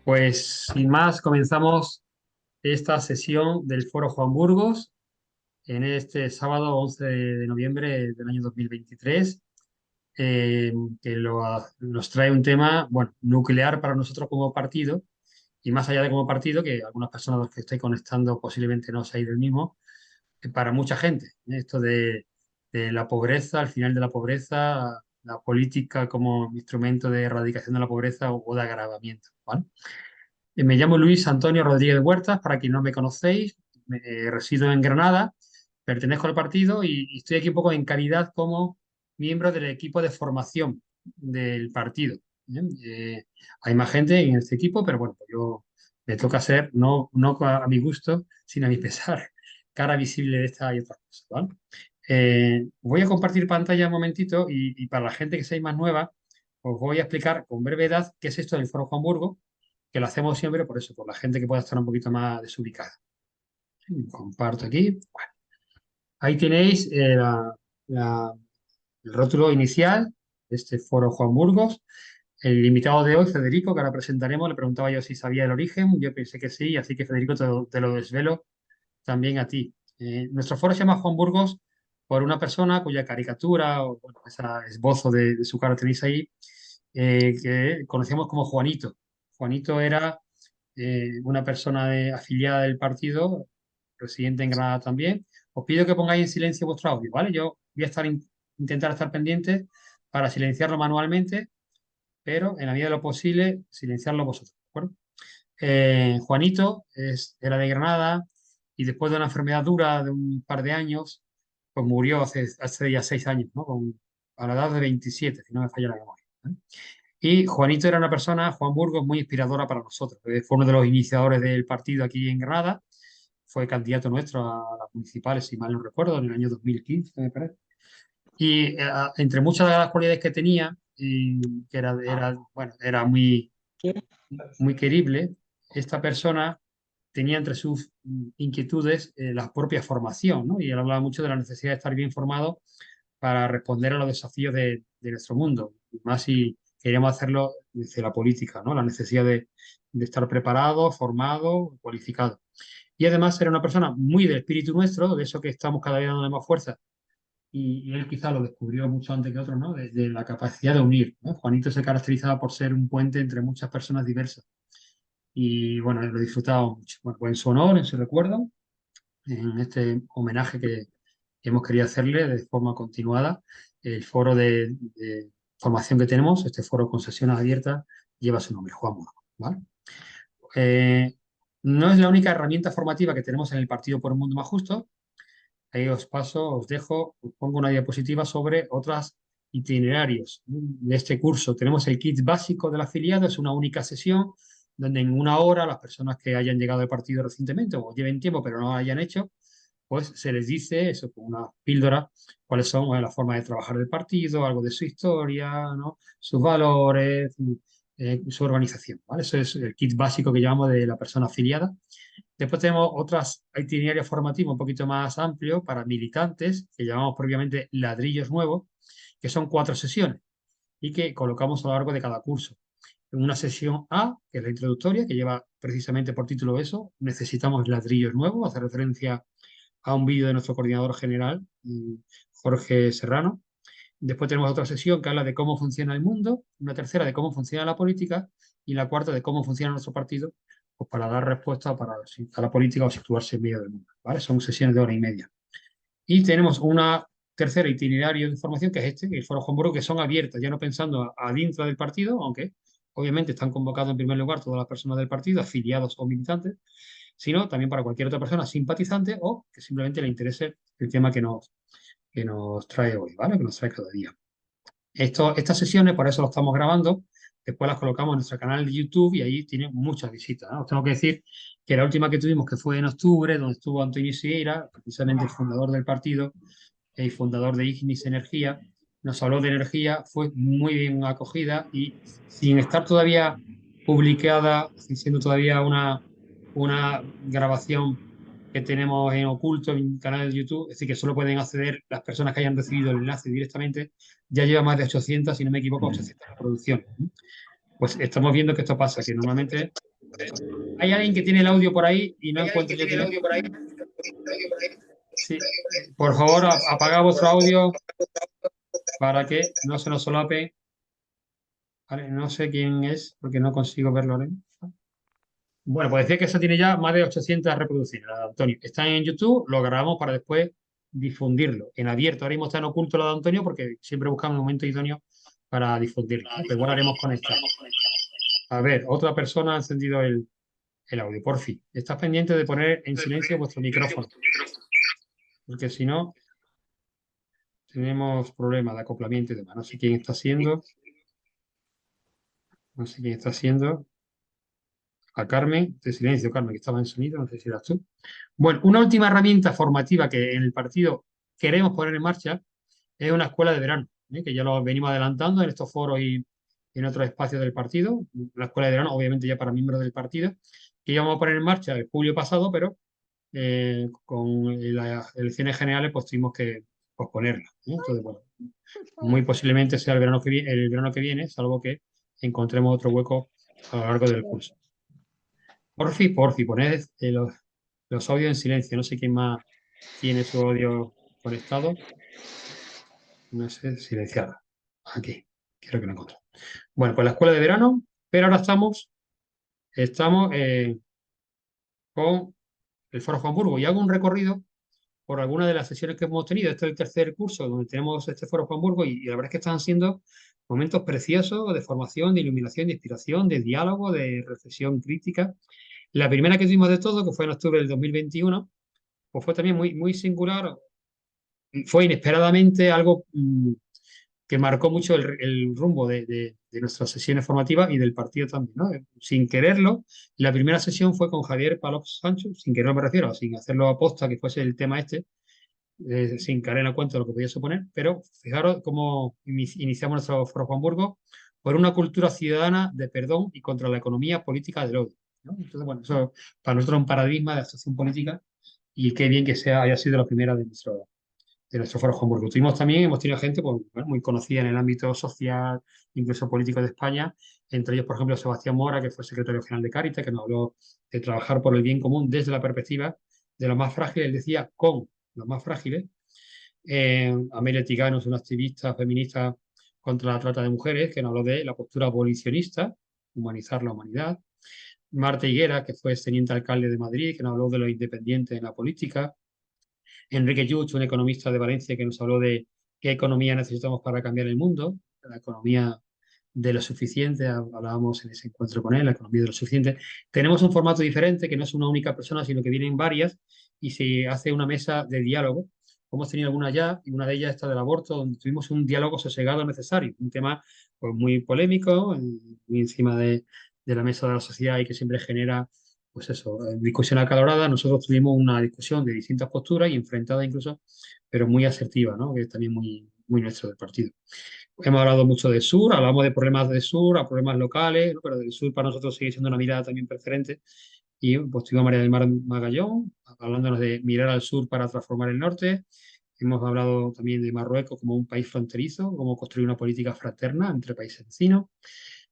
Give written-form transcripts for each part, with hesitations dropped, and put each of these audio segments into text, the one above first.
Pues sin más, comenzamos esta sesión del Foro Juan Burgos en este sábado 11 de noviembre del año 2023, nos trae un tema, bueno, nuclear para nosotros como partido y más allá de como partido, que algunas personas a las que estoy conectando posiblemente no seáis del mismo, para mucha gente. Esto de la pobreza, al final de la pobreza, la política como instrumento de erradicación de la pobreza o de agravamiento, ¿vale? Me llamo Luis Antonio Rodríguez Huertas, para quien no me conocéis, resido en Granada, pertenezco al partido y estoy aquí un poco en calidad como miembro del equipo de formación del partido. ¿Bien? Hay más gente en este equipo, pero bueno, pues yo me toca ser, no a mi gusto, sino a mi pesar, cara visible de esta y otras cosas, ¿vale? Voy a compartir pantalla un momentito y para la gente que sea más nueva, os voy a explicar con brevedad qué es esto del Foro Juan Burgo, que lo hacemos siempre por eso, por la gente que pueda estar un poquito más desubicada. Comparto aquí. Bueno, ahí tenéis la- el rótulo inicial de este foro Juan Burgos. El invitado de hoy, Federico, que ahora presentaremos, le preguntaba yo si sabía el origen. Yo pensé que sí, así que Federico te lo desvelo también a ti. Nuestro foro se llama Juan Burgos por una persona cuya caricatura o bueno, ese esbozo de su cara tenéis ahí, que conocemos como Juanito. Juanito era una persona afiliada del partido, residente en Granada también. Os pido que pongáis en silencio vuestro audio, ¿vale? Yo voy a intentar estar pendiente para silenciarlo manualmente, pero en la medida de lo posible, silenciarlo vosotros, ¿de acuerdo? Juanito era de Granada y después de una enfermedad dura de un par de años, pues murió hace ya 6 años, ¿no? A la edad de 27, si no me falla la memoria, ¿eh? Y Juanito era una persona, Juan Burgos, muy inspiradora para nosotros. Fue uno de los iniciadores del partido aquí en Granada. Fue candidato nuestro a las municipales, si mal no recuerdo, en el año 2015, me parece. Y entre muchas de las cualidades que tenía, que bueno, era muy querible, esta persona tenía entre sus inquietudes la propia formación, ¿no? Y él hablaba mucho de la necesidad de estar bien formado para responder a los desafíos de nuestro mundo, más si queríamos hacerlo desde la política, ¿no? La necesidad de estar preparado, formado, cualificado. Y además era una persona muy del espíritu nuestro, de eso que estamos cada vez dándole más fuerza, y él quizá lo descubrió mucho antes que otros, ¿no? De la capacidad de unir, ¿no? Juanito se caracterizaba por ser un puente entre muchas personas diversas. Y bueno, lo he disfrutado mucho. Bueno, pues en su honor, en su recuerdo, en este homenaje que hemos querido hacerle de forma continuada, el foro de formación que tenemos, este foro con sesiones abiertas, lleva su nombre, Juan Burgos, ¿vale? Eh, no es la única herramienta formativa que tenemos en el Partido por un Mundo Más Justo. Ahí os paso, os dejo, os pongo una diapositiva sobre otros itinerarios de este curso. Tenemos el kit básico del afiliado, es una única sesión donde en una hora las personas que hayan llegado al partido recientemente o lleven tiempo pero no lo hayan hecho, pues se les dice, eso, con una píldora, cuáles son las formas de trabajar del partido, algo de su historia, ¿no? Sus valores, su organización, ¿vale? Eso es el kit básico que llamamos de la persona afiliada. Después tenemos otros itinerarios formativos un poquito más amplios para militantes, que llamamos previamente ladrillos nuevos, que son 4 sesiones y que colocamos a lo largo de cada curso. En una sesión A, que es la introductoria, que lleva precisamente por título eso, necesitamos ladrillos nuevos, hace referencia a un vídeo de nuestro coordinador general, Jorge Serrano. Después tenemos otra sesión que habla de cómo funciona el mundo, una tercera de cómo funciona la política y la cuarta de cómo funciona nuestro partido, pues para dar respuesta a la política o situarse en medio del mundo, ¿vale? Son sesiones de hora y media. Y tenemos una tercera itinerario de formación que es el Foro Juan Burgos, que son abiertas, ya no pensando adentro del partido, aunque obviamente están convocados en primer lugar todas las personas del partido, afiliados o militantes, sino también para cualquier otra persona simpatizante o que simplemente le interese el tema que nos trae hoy, ¿vale? Que nos trae cada día. Estas sesiones, por eso lo estamos grabando, después las colocamos en nuestro canal de YouTube y ahí tienen muchas visitas, ¿no? Os tengo que decir que la última que tuvimos, que fue en octubre, donde estuvo Antonio Sieira, precisamente el fundador del partido y fundador de Ignis Energía, nos habló de energía, fue muy bien acogida y sin estar todavía publicada, sin siendo todavía una grabación que tenemos en oculto en el canal de YouTube, es decir, que solo pueden acceder las personas que hayan recibido el enlace directamente, ya lleva más de 800, si no me equivoco, 800 reproducciones. Pues estamos viendo que esto pasa, que normalmente Hay alguien que tiene el audio por ahí y no encuentro yo quién es. Sí, por favor, apagad vuestro audio para que no se nos solape. Vale, no sé quién es porque no consigo verlo ahora mismo. Bueno, pues decía que eso tiene ya más de 800 reproducciones, la de Antonio. Está en YouTube, lo grabamos para después difundirlo en abierto. Ahora mismo está en oculto la de Antonio porque siempre buscamos un momento idóneo para difundirlo, ¿no? Pero igual haremos conectar. A ver, otra persona ha encendido el audio, por fin. Estás pendiente de poner en silencio vuestro micrófono, porque si no, tenemos problemas de acoplamiento y demás. No sé quién está haciendo, no sé quién está haciendo. A Carmen, de silencio, Carmen, que estaba en sonido, no sé si eras tú. Bueno, una última herramienta formativa que en el partido queremos poner en marcha es una escuela de verano, ¿eh? Que ya lo venimos adelantando en estos foros y en otros espacios del partido. La escuela de verano, obviamente ya para miembros del partido, que íbamos a poner en marcha el julio pasado, pero con las elecciones generales pues tuvimos que posponerla, ¿eh? Entonces, bueno, muy posiblemente sea el verano que viene, salvo que encontremos otro hueco a lo largo del curso. Porfi, poned los audios en silencio. No sé quién más tiene su audio conectado. No sé, silenciada. Aquí, quiero que lo encuentre. Bueno, pues la escuela de verano, pero ahora estamos con el Foro Juan Burgo y hago un recorrido por algunas de las sesiones que hemos tenido. Este es el tercer curso donde tenemos este Foro Juan Burgo y la verdad es que están siendo momentos preciosos de formación, de iluminación, de inspiración, de diálogo, de reflexión crítica. La primera que tuvimos de todo, que fue en octubre del 2021, pues fue también muy singular. Fue inesperadamente algo que marcó mucho el rumbo de nuestras sesiones formativas y del partido también, ¿no? Sin quererlo, la primera sesión fue con Javier Palos Sancho, sin quererlo me refiero, sin hacerlo aposta que fuese el tema este, sin caer en la cuenta de lo que podía suponer, pero fijaros cómo iniciamos nuestro Foro Juan Burgos por una cultura ciudadana de perdón y contra la economía política del odio, ¿no? Entonces, bueno, eso para nosotros es un paradigma de actuación política y qué bien que haya sido la primera de nuestro foro Hamburgo. Hemos tenido gente pues, bueno, muy conocida en el ámbito social, incluso político de España, entre ellos, por ejemplo, Sebastián Mora, que fue secretario general de Cáritas, que nos habló de trabajar por el bien común desde la perspectiva de los más frágiles, él decía, con los más frágiles. Amelia Tigano es una activista feminista contra la trata de mujeres, que nos habló de la postura abolicionista, humanizar la humanidad. Marta Higuera, que fue teniente alcalde de Madrid, que nos habló de los independientes en la política. Enrique Lluch, un economista de Valencia, que nos habló de qué economía necesitamos para cambiar el mundo, la economía de lo suficiente, hablábamos en ese encuentro con él, la economía de lo suficiente. Tenemos un formato diferente, que no es una única persona, sino que vienen varias y se hace una mesa de diálogo. Hemos tenido algunas ya, y una de ellas está del aborto, donde tuvimos un diálogo sosegado necesario, un tema pues, muy polémico, muy encima de la mesa de la sociedad y que siempre genera pues eso, discusión acalorada. Nosotros tuvimos una discusión de distintas posturas y enfrentada incluso, pero muy asertiva, ¿no? Que es también muy nuestro del partido. Hemos hablado mucho del sur, hablamos de problemas del sur, a problemas locales, ¿no? Pero del sur para nosotros sigue siendo una mirada también preferente. Y pues tuvimos a María del Mar Magallón, hablándonos de mirar al sur para transformar el norte. Hemos hablado también de Marruecos como un país fronterizo, cómo construir una política fraterna entre países vecinos.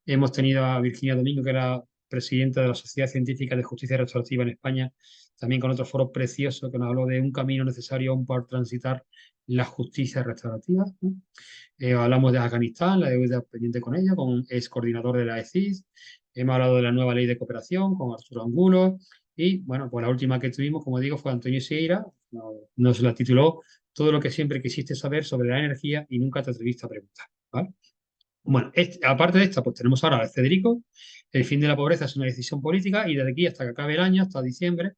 Hemos tenido a Virginia Domingo, que era presidenta de la Sociedad Científica de Justicia Restaurativa en España, también con otro foro precioso que nos habló de un camino necesario aún para transitar la justicia restaurativa, ¿no? Hablamos de Afganistán, la deuda pendiente con ella, con un ex coordinador de la ECIS. Hemos hablado de la nueva ley de cooperación con Arturo Angulo. Y bueno, pues la última que tuvimos, como digo, fue Antonio Sieira. Nos la tituló Todo lo que siempre quisiste saber sobre la energía y nunca te atreviste a preguntar. ¿Vale? Bueno, aparte de esta, pues tenemos ahora a Federico. El fin de la pobreza es una decisión política y desde aquí hasta que acabe el año, hasta diciembre,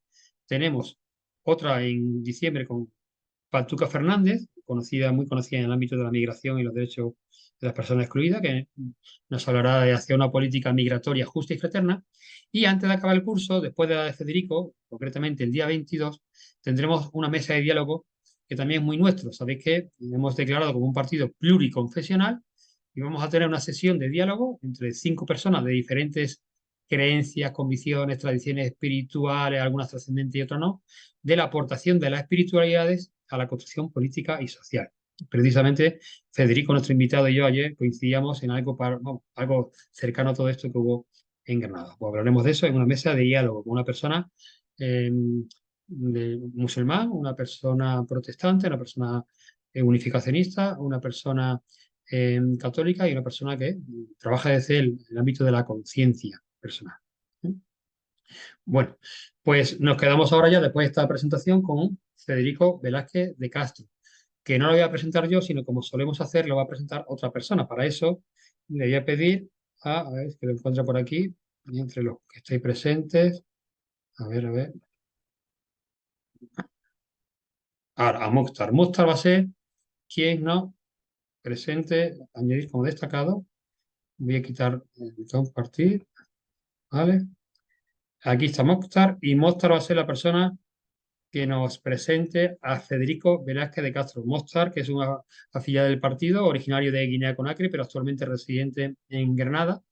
tenemos otra en diciembre con Patuca Fernández, muy conocida en el ámbito de la migración y los derechos de las personas excluidas, que nos hablará de hacia una política migratoria justa y fraterna. Y antes de acabar el curso, después de la de Federico, concretamente el día 22, tendremos una mesa de diálogo que también es muy nuestro. Sabéis que hemos declarado como un partido pluriconfesional y vamos a tener una sesión de diálogo entre 5 personas de diferentes creencias, convicciones, tradiciones espirituales, algunas trascendentes y otras no, de la aportación de las espiritualidades a la construcción política y social. Precisamente Federico, nuestro invitado, y yo ayer coincidíamos en algo, algo cercano a todo esto que hubo en Granada. Pues hablaremos de eso en una mesa de diálogo con una persona eh, musulmán, una persona protestante, una persona unificacionista, una persona católica y una persona que trabaja desde el ámbito de la conciencia personal. ¿Eh? Bueno, pues nos quedamos ahora ya después de esta presentación con Federico Velázquez de Castro, que no lo voy a presentar yo, sino como solemos hacer, lo va a presentar otra persona. Para eso le voy a pedir a ver, que lo encuentre por aquí, y entre los que estáis presentes, a ver. Ahora, a Mokhtar. Mokhtar va a ser quien nos presente, añadir como destacado. Voy a quitar el compartir, ¿vale? Aquí está Mokhtar y Mokhtar va a ser la persona que nos presente a Federico Velázquez de Castro. Mokhtar, que es una afiliado del partido, originario de Guinea Conakry, pero actualmente residente en Granada.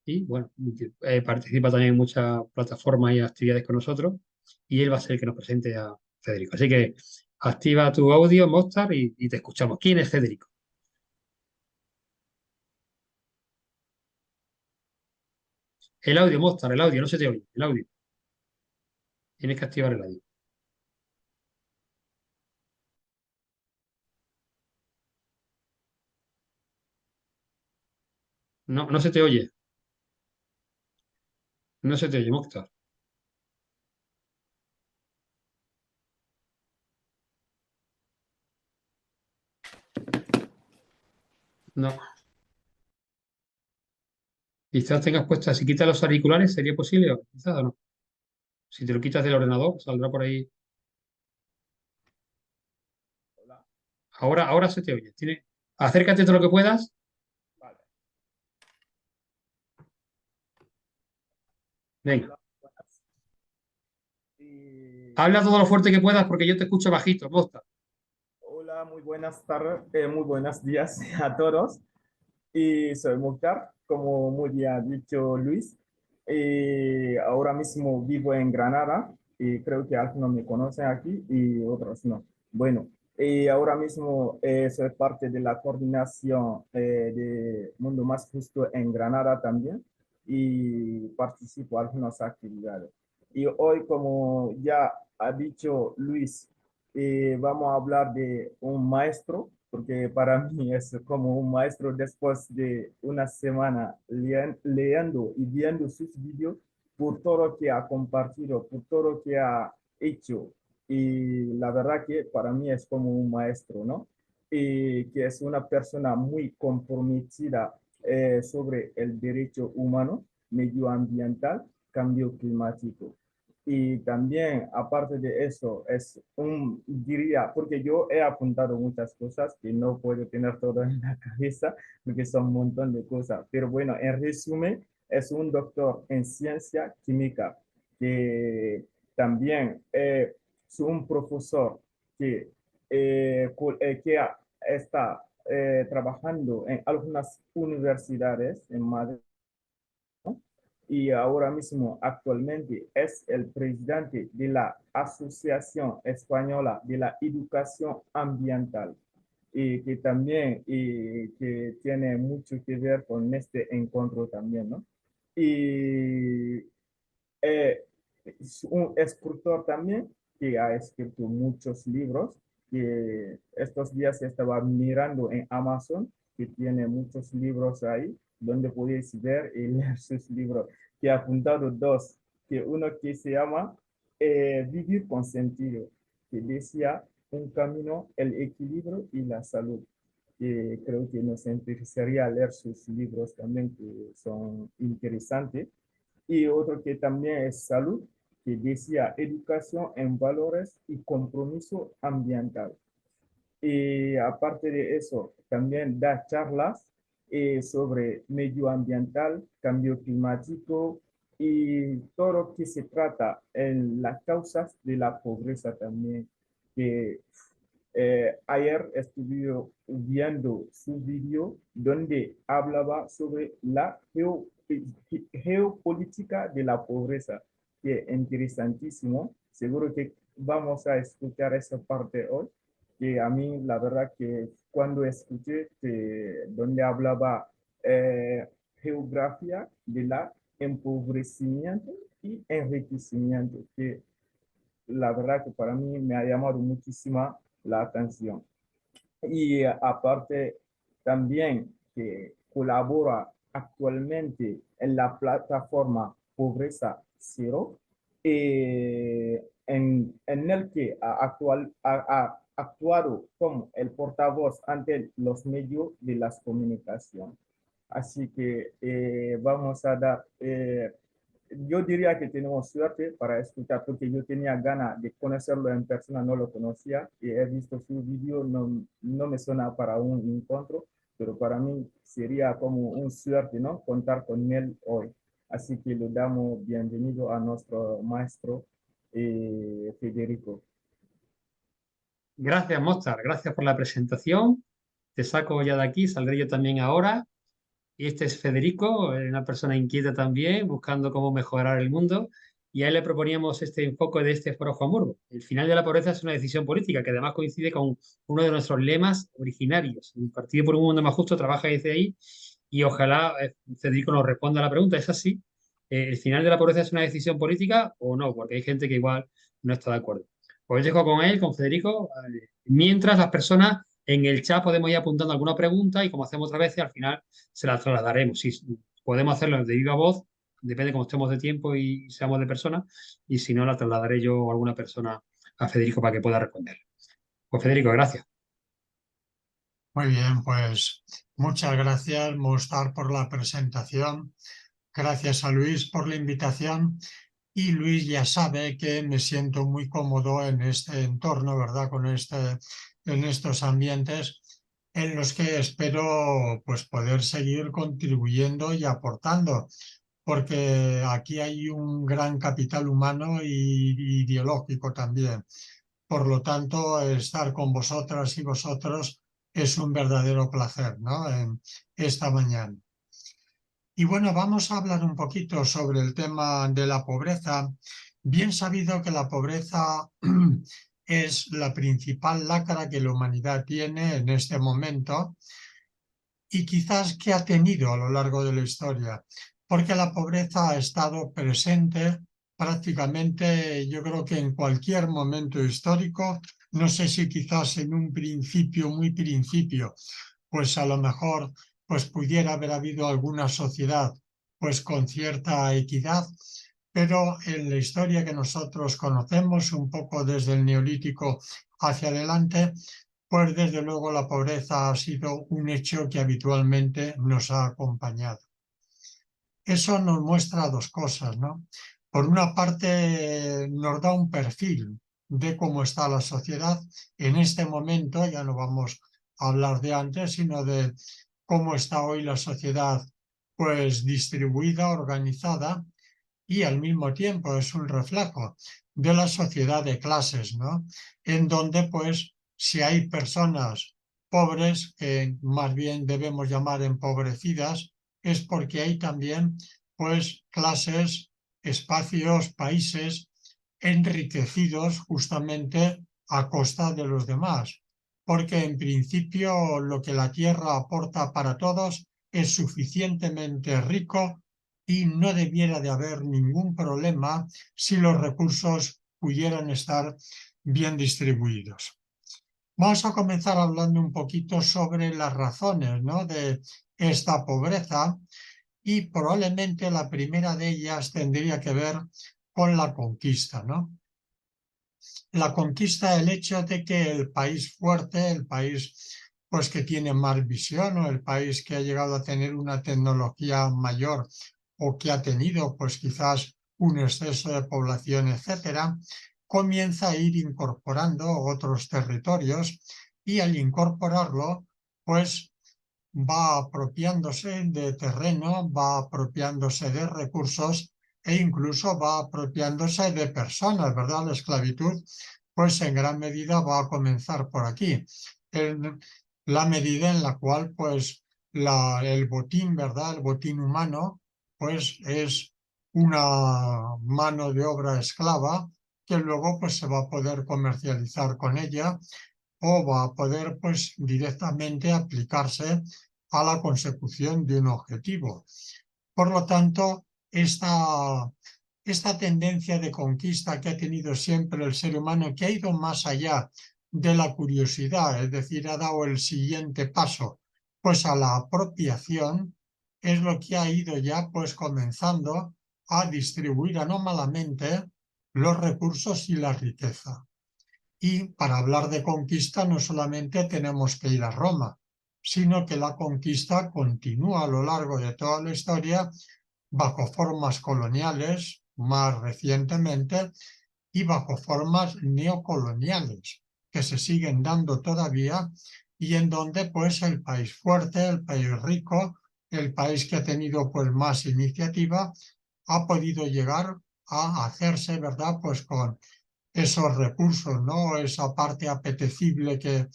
Y bueno, participa también en muchas plataformas y actividades con nosotros. Y él va a ser el que nos presente a Federico. Así que activa tu audio, Mokhtar, y te escuchamos. ¿Quién es Federico? El audio, Mokhtar, el audio, no se te oye. El audio. Tienes que activar el audio. No, no se te oye. No se te oye, Mokhtar. No. Quizás tengas puestas, si quitas los auriculares, ¿sería posible? Quizás o no. Si te lo quitas del ordenador, saldrá por ahí. Hola, Ahora se te oye. Acércate todo lo que puedas. vale. Venga. Hola, buenas. Habla todo lo fuerte que puedas porque yo te escucho bajito, Mokhtar. Hola, muy buenas tardes, muy buenos días a todos. Y soy Mukhtar, como muy bien ha dicho Luis. Ahora mismo vivo en Granada y creo que algunos me conocen aquí y otros no. Bueno, ahora mismo soy parte de la coordinación de Mundo Más Justo en Granada también y participo en algunas actividades. Y hoy, como ya ha dicho Luis, vamos a hablar de un maestro, porque para mí es como un maestro después de una semana leyendo y viendo sus vídeos por todo lo que ha compartido, por todo lo que ha hecho. Y la verdad que para mí es como un maestro, ¿no? Y que es una persona muy comprometida sobre el derecho humano, medioambiental, cambio climático. Y también, aparte de eso, es diría, porque yo he apuntado muchas cosas que no puedo tener todo en la cabeza, porque son un montón de cosas. Pero bueno, en resumen, es un doctor en ciencia química, que también es un profesor que, está trabajando en algunas universidades en Madrid y ahora mismo actualmente es el presidente de la Asociación Española de la Educación Ambiental y que también y que tiene mucho que ver con este encuentro también, ¿no? Y es un escritor también que ha escrito muchos libros, que estos días estaba mirando en Amazon, que tiene muchos libros ahí, donde podéis ver y leer sus libros, que ha apuntado dos, que uno que se llama Vivir con sentido, que decía un camino, el equilibrio y la salud. Que creo que nos interesaría leer sus libros también, que son interesantes y otro que también es salud, que decía educación en valores y compromiso ambiental. Y aparte de eso, también da charlas sobre medio ambiental, cambio climático y todo lo que se trata en las causas de la pobreza también, que ayer estuve viendo su video donde hablaba sobre la geopolítica de la pobreza, que es interesantísimo. Seguro que vamos a escuchar esa parte hoy, que a mí la verdad que cuando escuché donde hablaba geografía de la empobrecimiento y enriquecimiento, que la verdad que para mí me ha llamado muchísima la atención. Y aparte también que colabora actualmente en la plataforma Pobreza Cero, en el que ha actuado como el portavoz ante los medios de las comunicaciones. Así que vamos a dar, yo diría que tenemos suerte para escuchar, porque yo tenía ganas de conocerlo en persona, no lo conocía, y he visto su vídeo, no me suena para un encuentro, pero para mí sería como un suerte, ¿no? Contar con él hoy. Así que le damos bienvenido a nuestro maestro Federico. Gracias, Mostar. Gracias por la presentación. Te saco ya de aquí, saldré yo también ahora. Y este es Federico, una persona inquieta también, buscando cómo mejorar el mundo. Y a él le proponíamos este enfoque de este Foro Juan Burgos. El final de la pobreza es una decisión política que además coincide con uno de nuestros lemas originarios. El Partido por un Mundo Más Justo trabaja desde ahí y ojalá Federico nos responda a la pregunta. ¿Es así? ¿El final de la pobreza es una decisión política o no? Porque hay gente que igual no está de acuerdo. Pues dejo con él, con Federico. Mientras las personas en el chat podemos ir apuntando alguna pregunta y como hacemos otra vez, al final se la trasladaremos. Si podemos hacerlo de viva voz, depende cómo estemos de tiempo y seamos de persona, y si no, la trasladaré yo o alguna persona a Federico para que pueda responder. Pues Federico, gracias. Muy bien, pues muchas gracias, Mostar, por la presentación. Gracias a Luis por la invitación. Y Luis ya sabe que me siento muy cómodo en este entorno, ¿verdad? En estos ambientes en los que espero pues, poder seguir contribuyendo y aportando, porque aquí hay un gran capital humano y ideológico también. Por lo tanto, estar con vosotras y vosotros es un verdadero placer, ¿no? En esta mañana. Y bueno, vamos a hablar un poquito sobre el tema de la pobreza. Bien sabido que la pobreza es la principal lacra que la humanidad tiene en este momento y quizás que ha tenido a lo largo de la historia, porque la pobreza ha estado presente prácticamente, yo creo que en cualquier momento histórico, no sé si quizás en un principio, muy principio, pues a lo mejor pues pudiera haber habido alguna sociedad pues con cierta equidad, pero en la historia que nosotros conocemos, un poco desde el Neolítico hacia adelante, pues desde luego la pobreza ha sido un hecho que habitualmente nos ha acompañado. Eso nos muestra dos cosas, ¿no? Por una parte, nos da un perfil de cómo está la sociedad en este momento, ya no vamos a hablar de antes, sino de cómo está hoy la sociedad, pues distribuida, organizada, y al mismo tiempo es un reflejo de la sociedad de clases, ¿no? En donde, pues, si hay personas pobres, que más bien debemos llamar empobrecidas, es porque hay también, pues, clases, espacios, países enriquecidos justamente a costa de los demás. Porque en principio lo que la tierra aporta para todos es suficientemente rico y no debiera de haber ningún problema si los recursos pudieran estar bien distribuidos. Vamos a comenzar hablando un poquito sobre las razones, ¿no?, de esta pobreza, y probablemente la primera de ellas tendría que ver con la conquista, ¿no? La conquista, el hecho de que el país fuerte, el país pues que tiene más visión, o el país que ha llegado a tener una tecnología mayor, o que ha tenido pues quizás un exceso de población, etcétera, comienza a ir incorporando otros territorios, y al incorporarlo pues va apropiándose de terreno, va apropiándose de recursos e incluso va apropiándose de personas, ¿verdad? La esclavitud, pues en gran medida va a comenzar por aquí, en la medida en la cual, pues, el botín, ¿verdad? El botín humano, pues es una mano de obra esclava que luego, pues, se va a poder comercializar con ella, o va a poder, pues, directamente aplicarse a la consecución de un objetivo. Por lo tanto, esta tendencia de conquista que ha tenido siempre el ser humano, que ha ido más allá de la curiosidad, es decir, ha dado el siguiente paso, pues a la apropiación, es lo que ha ido ya pues comenzando a distribuir anómalamente los recursos y la riqueza. Y para hablar de conquista no solamente tenemos que ir a Roma, sino que la conquista continúa a lo largo de toda la historia bajo formas coloniales, más recientemente, y bajo formas neocoloniales, que se siguen dando todavía y en donde pues el país fuerte, el país rico, el país que ha tenido pues más iniciativa, ha podido llegar a hacerse, ¿verdad? Pues con esos recursos, ¿no? Esa parte apetecible que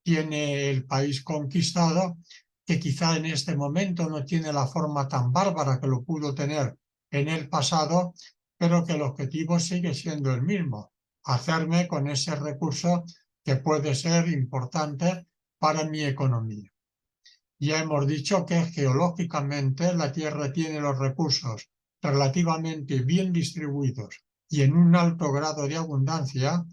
tiene el país conquistado, que quizá en este momento no tiene la forma tan bárbara que lo pudo tener en el pasado, pero que el objetivo sigue siendo el mismo, hacerme con ese recurso que puede ser importante para mi economía. Ya hemos dicho que geológicamente la Tierra tiene los recursos relativamente bien distribuidos y en un alto grado de abundancia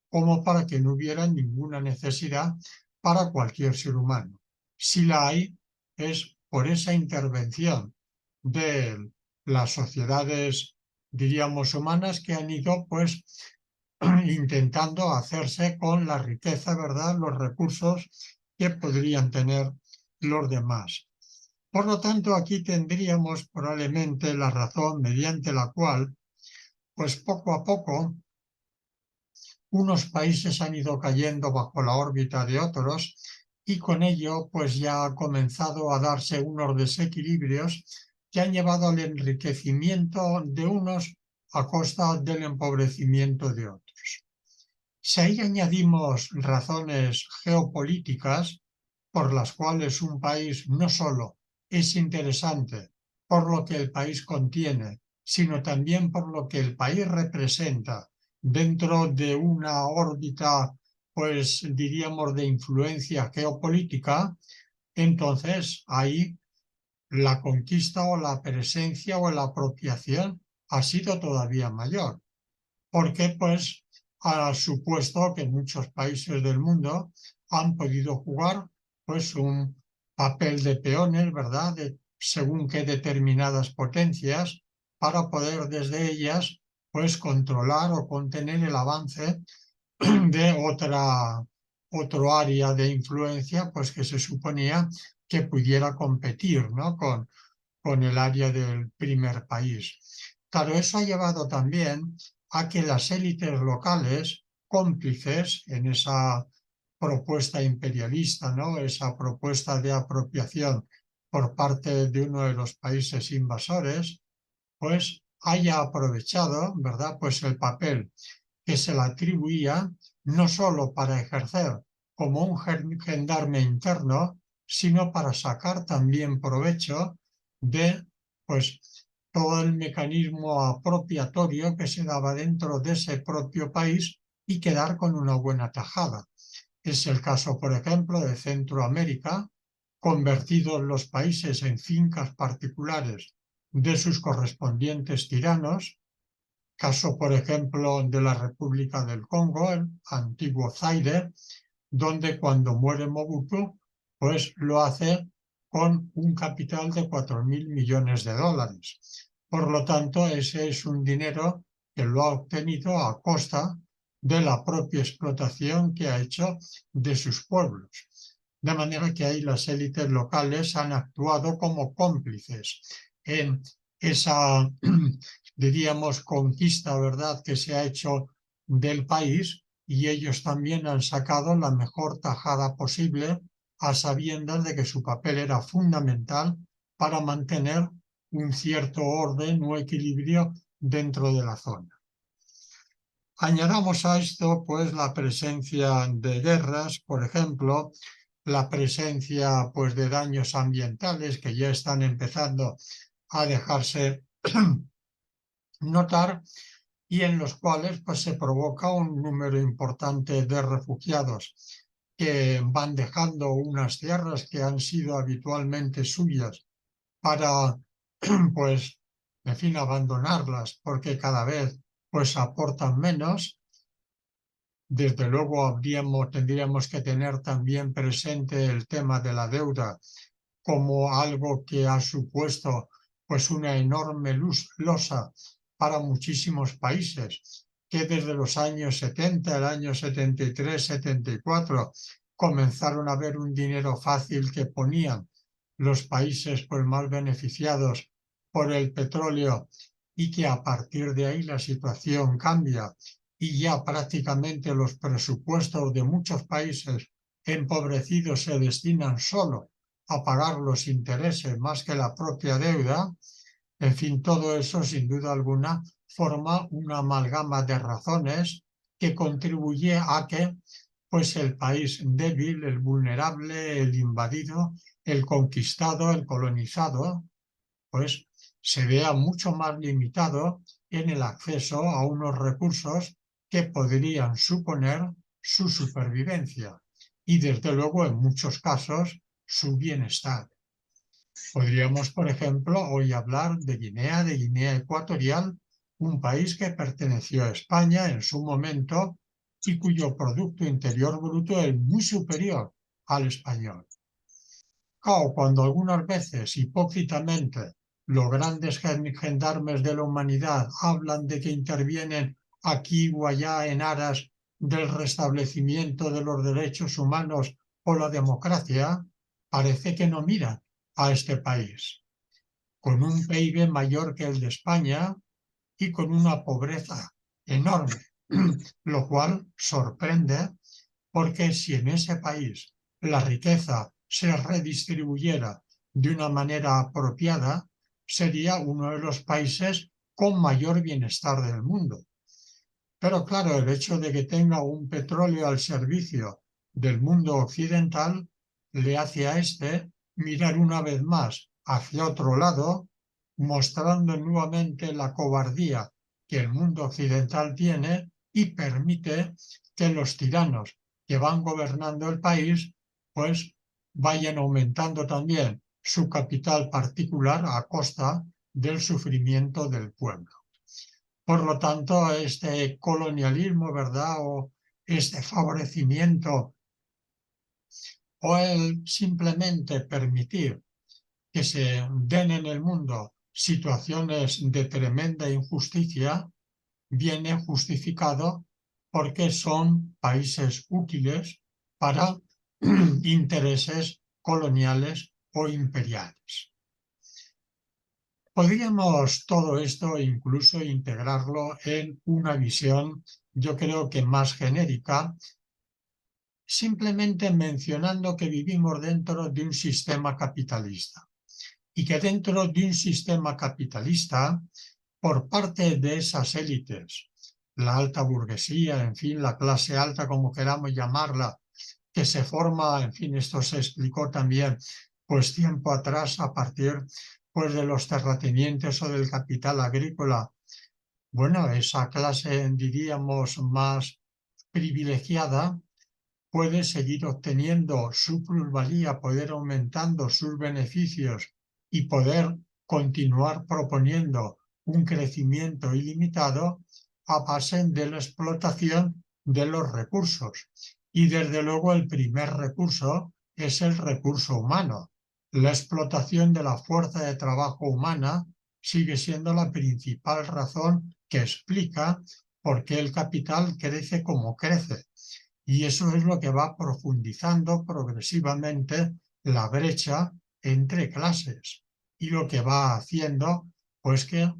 como para que no hubiera ninguna necesidad para cualquier ser humano. Si la hay, es por esa intervención de las sociedades, diríamos, humanas que han ido pues intentando hacerse con la riqueza, ¿verdad?, los recursos que podrían tener los demás. Por lo tanto, aquí tendríamos probablemente la razón mediante la cual, pues poco a poco, unos países han ido cayendo bajo la órbita de otros y con ello, pues ya ha comenzado a darse unos desequilibrios que han llevado al enriquecimiento de unos a costa del empobrecimiento de otros. Si ahí añadimos razones geopolíticas por las cuales un país no solo es interesante por lo que el país contiene, sino también por lo que el país representa dentro de una órbita, pues diríamos, de influencia geopolítica, entonces ahí la conquista o la presencia o la apropiación ha sido todavía mayor, porque pues ha supuesto que muchos países del mundo han podido jugar pues un papel de peones, ¿verdad?, según qué determinadas potencias, para poder desde ellas pues controlar o contener el avance de otro área de influencia pues que se suponía que pudiera competir, ¿no?, con el área del primer país. Claro, eso ha llevado también a que las élites locales, cómplices en esa propuesta imperialista, ¿no?, esa propuesta de apropiación por parte de uno de los países invasores, pues haya aprovechado, ¿verdad?, pues el papel que se le atribuía no solo para ejercer como un gendarme interno, sino para sacar también provecho de pues todo el mecanismo apropiatorio que se daba dentro de ese propio país y quedar con una buena tajada. Es el caso, por ejemplo, de Centroamérica, convertidos los países en fincas particulares de sus correspondientes tiranos, caso, por ejemplo, de la República del Congo, el antiguo Zaire, donde cuando muere Mobutu, pues lo hace con un capital de 4.000 millones de dólares. Por lo tanto, ese es un dinero que lo ha obtenido a costa de la propia explotación que ha hecho de sus pueblos. De manera que ahí las élites locales han actuado como cómplices en esa, diríamos, conquista, ¿verdad?, que se ha hecho del país, y ellos también han sacado la mejor tajada posible a sabiendas de que su papel era fundamental para mantener un cierto orden o equilibrio dentro de la zona. Añadamos a esto pues la presencia de guerras, por ejemplo, la presencia pues de daños ambientales que ya están empezando a dejarse notar y en los cuales pues se provoca un número importante de refugiados que van dejando unas tierras que han sido habitualmente suyas para pues en fin, abandonarlas porque cada vez pues aportan menos. Desde luego tendríamos que tener también presente el tema de la deuda como algo que ha supuesto pues una enorme losa para muchísimos países, que desde los años 70, el año 73, 74, comenzaron a ver un dinero fácil que ponían los países pues, más beneficiados por el petróleo y que a partir de ahí la situación cambia y ya prácticamente los presupuestos de muchos países empobrecidos se destinan solo a pagar los intereses más que la propia deuda. En fin, todo eso sin duda alguna forma una amalgama de razones que contribuye a que pues el país débil, el vulnerable, el invadido, el conquistado, el colonizado, pues se vea mucho más limitado en el acceso a unos recursos que podrían suponer su supervivencia y desde luego en muchos casos su bienestar. Podríamos, por ejemplo, hoy hablar de Guinea Ecuatorial, un país que perteneció a España en su momento y cuyo Producto Interior Bruto es muy superior al español. Claro, cuando algunas veces, hipócritamente, los grandes gendarmes de la humanidad hablan de que intervienen aquí o allá en aras del restablecimiento de los derechos humanos o la democracia, parece que no miran a este país, con un PIB mayor que el de España y con una pobreza enorme, lo cual sorprende porque si en ese país la riqueza se redistribuyera de una manera apropiada, sería uno de los países con mayor bienestar del mundo. Pero claro, el hecho de que tenga un petróleo al servicio del mundo occidental le hace a este mirar una vez más hacia otro lado, mostrando nuevamente la cobardía que el mundo occidental tiene y permite que los tiranos que van gobernando el país pues vayan aumentando también su capital particular a costa del sufrimiento del pueblo. Por lo tanto, este colonialismo, ¿verdad? O este favorecimiento o el simplemente permitir que se den en el mundo situaciones de tremenda injusticia, viene justificado porque son países útiles para intereses coloniales o imperiales. Podríamos todo esto incluso integrarlo en una visión, yo creo que más genérica, simplemente mencionando que vivimos dentro de un sistema capitalista y que dentro de un sistema capitalista, por parte de esas élites, la alta burguesía, en fin, la clase alta, como queramos llamarla, que se forma, en fin, esto se explicó también, pues tiempo atrás, a partir pues de los terratenientes o del capital agrícola. Bueno, esa clase, diríamos, más privilegiada puede seguir obteniendo su plusvalía, poder aumentando sus beneficios y poder continuar proponiendo un crecimiento ilimitado a base de la explotación de los recursos. Y desde luego el primer recurso es el recurso humano. La explotación de la fuerza de trabajo humana sigue siendo la principal razón que explica por qué el capital crece como crece. Y eso es lo que va profundizando progresivamente la brecha entre clases y lo que va haciendo pues que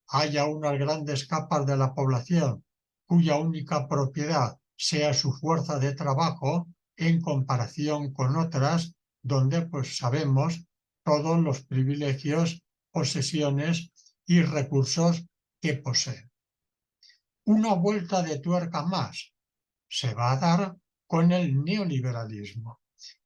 haya unas grandes capas de la población cuya única propiedad sea su fuerza de trabajo en comparación con otras donde pues sabemos todos los privilegios, posesiones y recursos que poseen. Una vuelta de tuerca más se va a dar con el neoliberalismo.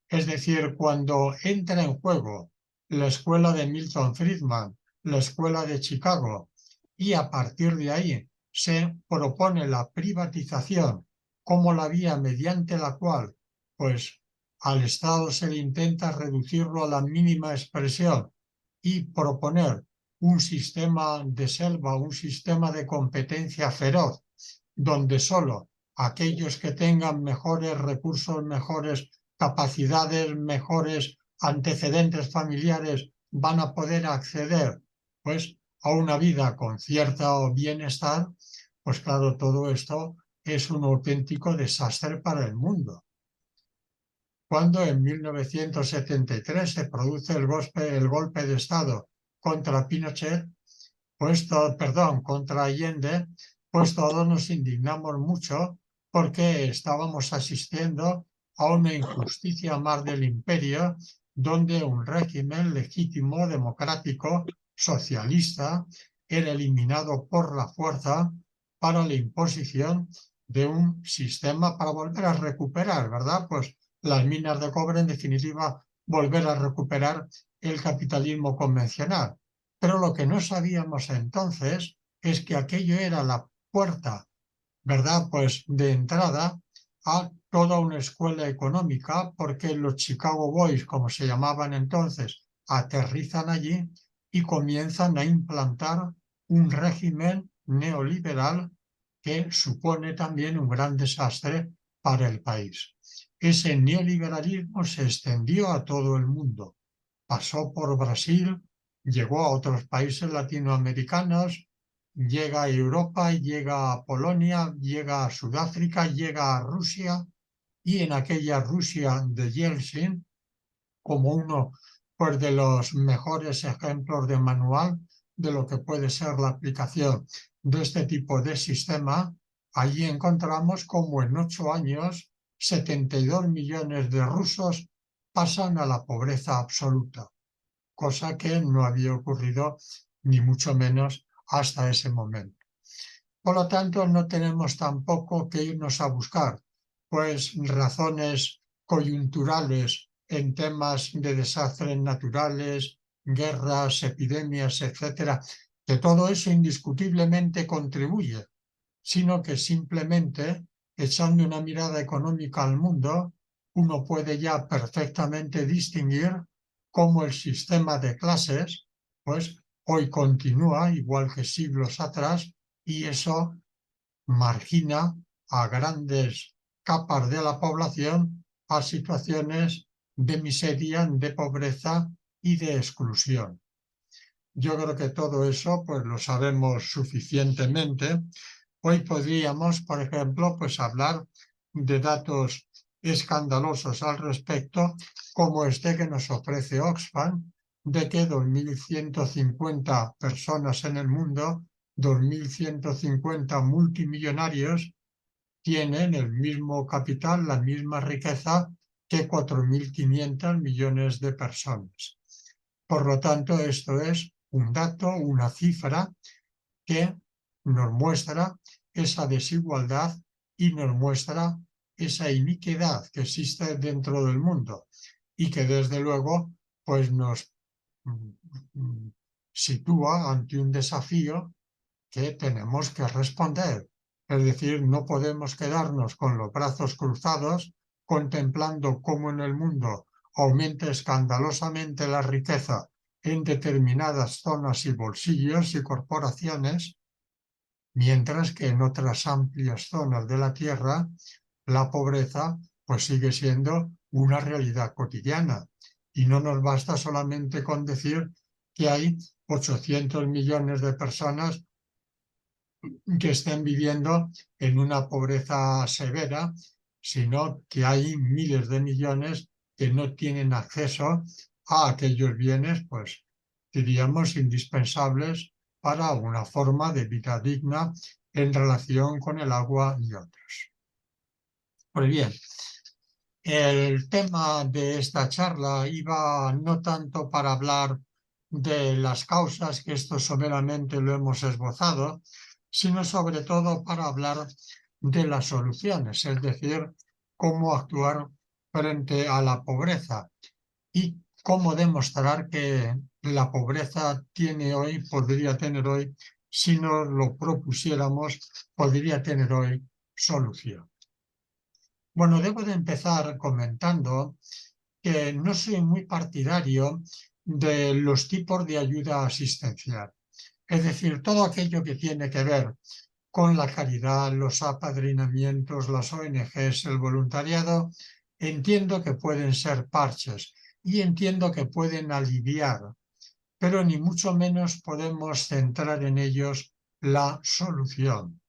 Es decir, cuando entra en juego la escuela de Milton Friedman, la escuela de Chicago, y a partir de ahí se propone la privatización como la vía mediante la cual pues al Estado se le intenta reducirlo a la mínima expresión y proponer un sistema de selva, un sistema de competencia feroz, donde solo aquellos que tengan mejores recursos, mejores capacidades, mejores antecedentes familiares van a poder acceder, pues, a una vida con cierto bienestar, pues claro, todo esto es un auténtico desastre para el mundo. Cuando en 1973 se produce el golpe de Estado contra Pinochet, contra Allende, pues todos nos indignamos mucho porque estábamos asistiendo a una injusticia más del imperio, donde un régimen legítimo, democrático, socialista, era eliminado por la fuerza para la imposición de un sistema para volver a recuperar, ¿verdad? Pues las minas de cobre, en definitiva, volver a recuperar el capitalismo convencional. Pero lo que no sabíamos entonces es que aquello era la puerta, ¿verdad? Pues de entrada a toda una escuela económica, porque los Chicago Boys, como se llamaban entonces, aterrizan allí y comienzan a implantar un régimen neoliberal que supone también un gran desastre para el país. Ese neoliberalismo se extendió a todo el mundo, pasó por Brasil, llegó a otros países latinoamericanos, llega a Europa, llega a Polonia, llega a Sudáfrica, llega a Rusia, y en aquella Rusia de Yeltsin, como uno, pues, de los mejores ejemplos de manual de lo que puede ser la aplicación de este tipo de sistema, allí encontramos como en 8 años 72 millones de rusos pasan a la pobreza absoluta, cosa que no había ocurrido ni mucho menos hasta ese momento. Por lo tanto, no tenemos tampoco que irnos a buscar, pues, razones coyunturales en temas de desastres naturales, guerras, epidemias, etcétera, que todo eso indiscutiblemente contribuye, sino que simplemente, echando una mirada económica al mundo, uno puede ya perfectamente distinguir cómo el sistema de clases, pues, hoy continúa igual que siglos atrás, y eso margina a grandes capas de la población a situaciones de miseria, de pobreza y de exclusión. Yo creo que todo eso, pues, lo sabemos suficientemente. Hoy podríamos, por ejemplo, pues, hablar de datos escandalosos al respecto, como este que nos ofrece Oxfam, de que 2.150 personas en el mundo, 2.150 multimillonarios, tienen el mismo capital, la misma riqueza que 4.500 millones de personas. Por lo tanto, esto es un dato, una cifra que nos muestra esa desigualdad y nos muestra esa iniquidad que existe dentro del mundo y que desde luego, pues, nos sitúa ante un desafío que tenemos que responder. Es decir, no podemos quedarnos con los brazos cruzados contemplando cómo en el mundo aumenta escandalosamente la riqueza en determinadas zonas y bolsillos y corporaciones, mientras que en otras amplias zonas de la Tierra la pobreza, pues, sigue siendo una realidad cotidiana. Y no nos basta solamente con decir que hay 800 millones de personas que estén viviendo en una pobreza severa, sino que hay miles de millones que no tienen acceso a aquellos bienes, pues, diríamos, indispensables para una forma de vida digna en relación con el agua y otros. Pues bien, el tema de esta charla iba no tanto para hablar de las causas, que esto someramente lo hemos esbozado, sino sobre todo para hablar de las soluciones, es decir, cómo actuar frente a la pobreza y cómo demostrar que la pobreza tiene hoy, podría tener hoy, si nos lo propusiéramos, podría tener hoy solución. Bueno, debo de empezar comentando que no soy muy partidario de los tipos de ayuda asistencial. Es decir, todo aquello que tiene que ver con la caridad, los apadrinamientos, las ONGs, el voluntariado, entiendo que pueden ser parches y entiendo que pueden aliviar, pero ni mucho menos podemos centrar en ellos la solución.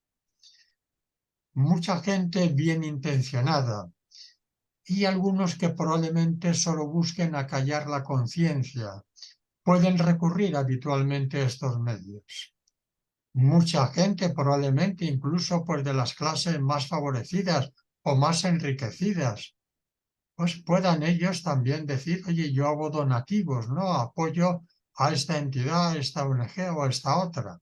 Mucha gente bien intencionada y algunos que probablemente solo busquen acallar la conciencia pueden recurrir habitualmente a estos medios. Mucha gente, probablemente incluso pues de las clases más favorecidas o más enriquecidas, pues puedan ellos también decir, oye, yo hago donativos, ¿no? Apoyo a esta entidad, a esta ONG o a esta otra.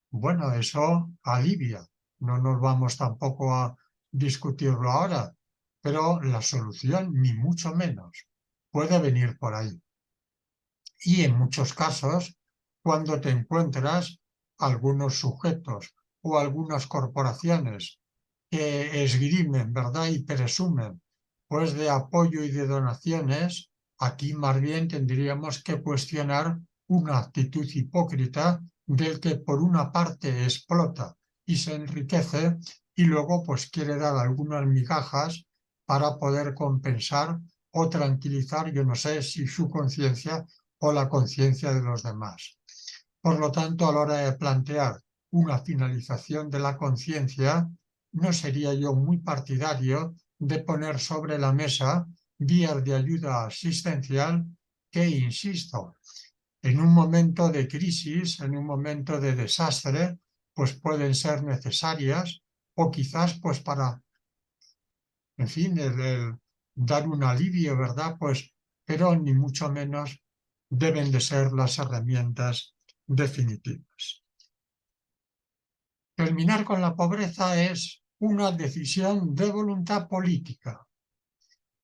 Bueno, eso alivia. No nos vamos tampoco a discutirlo ahora, pero la solución, ni mucho menos, puede venir por ahí. Y en muchos casos, cuando te encuentras algunos sujetos o algunas corporaciones que esgrimen, ¿verdad? Y presumen, pues, de apoyo y de donaciones, aquí más bien tendríamos que cuestionar una actitud hipócrita del que por una parte explota y se enriquece y luego pues quiere dar algunas migajas para poder compensar o tranquilizar, yo no sé si su conciencia o la conciencia de los demás. Por lo tanto, a la hora de plantear una finalización de la conciencia, no sería yo muy partidario de poner sobre la mesa vías de ayuda asistencial que, insisto, en un momento de crisis, en un momento de desastre, pues pueden ser necesarias o quizás pues para, en fin, el dar un alivio, ¿verdad? Pues, pero ni mucho menos deben de ser las herramientas definitivas. Terminar con la pobreza es una decisión de voluntad política,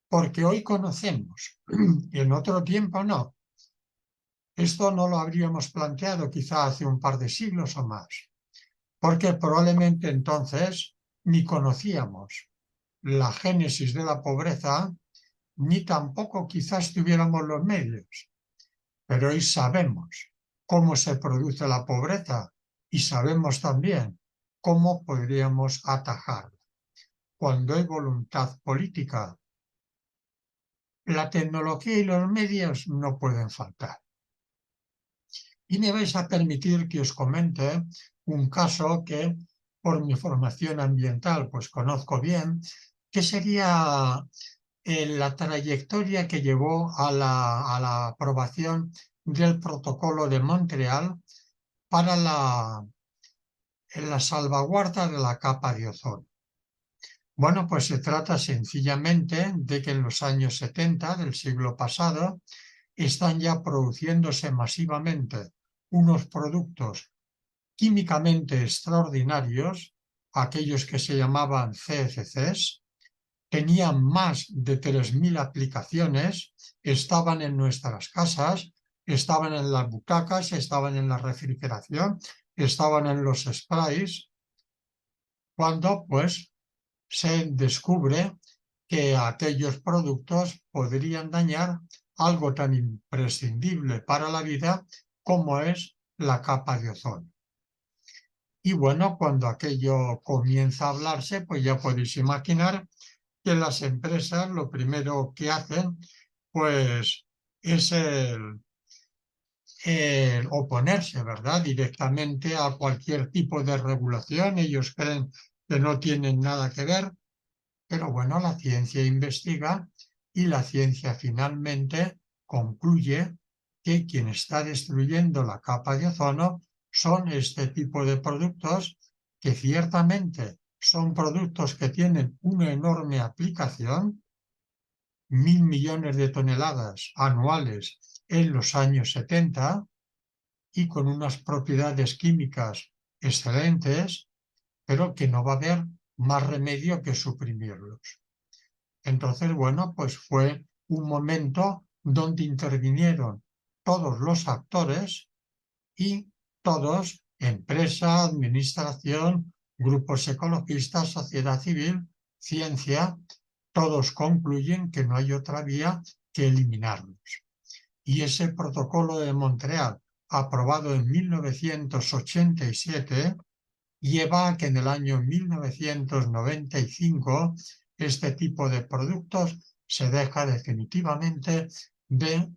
porque hoy conocemos, y en otro tiempo no. Esto no lo habríamos planteado quizá hace un par de siglos o más, porque probablemente entonces ni conocíamos la génesis de la pobreza, ni tampoco quizás tuviéramos los medios. Pero hoy sabemos cómo se produce la pobreza y sabemos también cómo podríamos atajarla. Cuando hay voluntad política, la tecnología y los medios no pueden faltar. Y me vais a permitir que os comente un caso que, por mi formación ambiental, pues conozco bien, que sería la trayectoria que llevó a la aprobación del Protocolo de Montreal para la salvaguarda de la capa de ozono. Bueno, pues se trata sencillamente de que en los años 70 del siglo pasado están ya produciéndose masivamente unos productos químicamente extraordinarios, aquellos que se llamaban CFCs, tenían más de 3.000 aplicaciones, estaban en nuestras casas, estaban en las butacas, estaban en la refrigeración, estaban en los sprays, cuando pues se descubre que aquellos productos podrían dañar algo tan imprescindible para la vida como es la capa de ozono. Y bueno, cuando aquello comienza a hablarse, pues ya podéis imaginar que las empresas lo primero que hacen pues es el oponerse, ¿verdad? Directamente a cualquier tipo de regulación. Ellos creen que no tienen nada que ver, pero bueno, la ciencia investiga y la ciencia finalmente concluye que quien está destruyendo la capa de ozono son este tipo de productos que ciertamente son productos que tienen una enorme aplicación, 1.000 millones de toneladas anuales en los años 70 y con unas propiedades químicas excelentes, pero que no va a haber más remedio que suprimirlos. Entonces, bueno, pues fue un momento donde intervinieron todos los actores y todos, empresa, administración, grupos ecologistas, sociedad civil, ciencia, todos concluyen que no hay otra vía que eliminarlos. Y ese protocolo de Montreal, aprobado en 1987, lleva a que en el año 1995 este tipo de productos se deja definitivamente de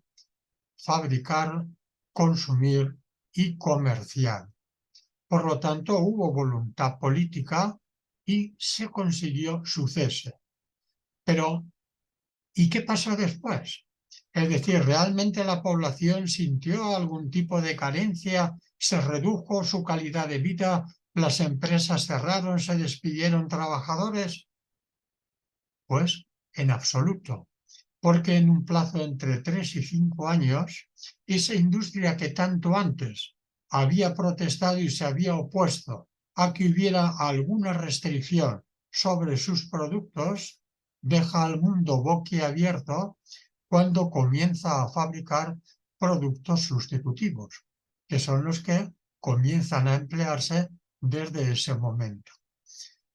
fabricar, consumir y comerciar. Por lo tanto, hubo voluntad política y se consiguió su cese. Pero, ¿y qué pasó después? Es decir, ¿realmente la población sintió algún tipo de carencia? ¿Se redujo su calidad de vida? ¿Las empresas cerraron? ¿Se despidieron trabajadores? Pues en absoluto, porque en un plazo entre 3 y 5 años, esa industria que tanto antes había protestado y se había opuesto a que hubiera alguna restricción sobre sus productos, deja al mundo boquiabierto cuando comienza a fabricar productos sustitutivos, que son los que comienzan a emplearse desde ese momento.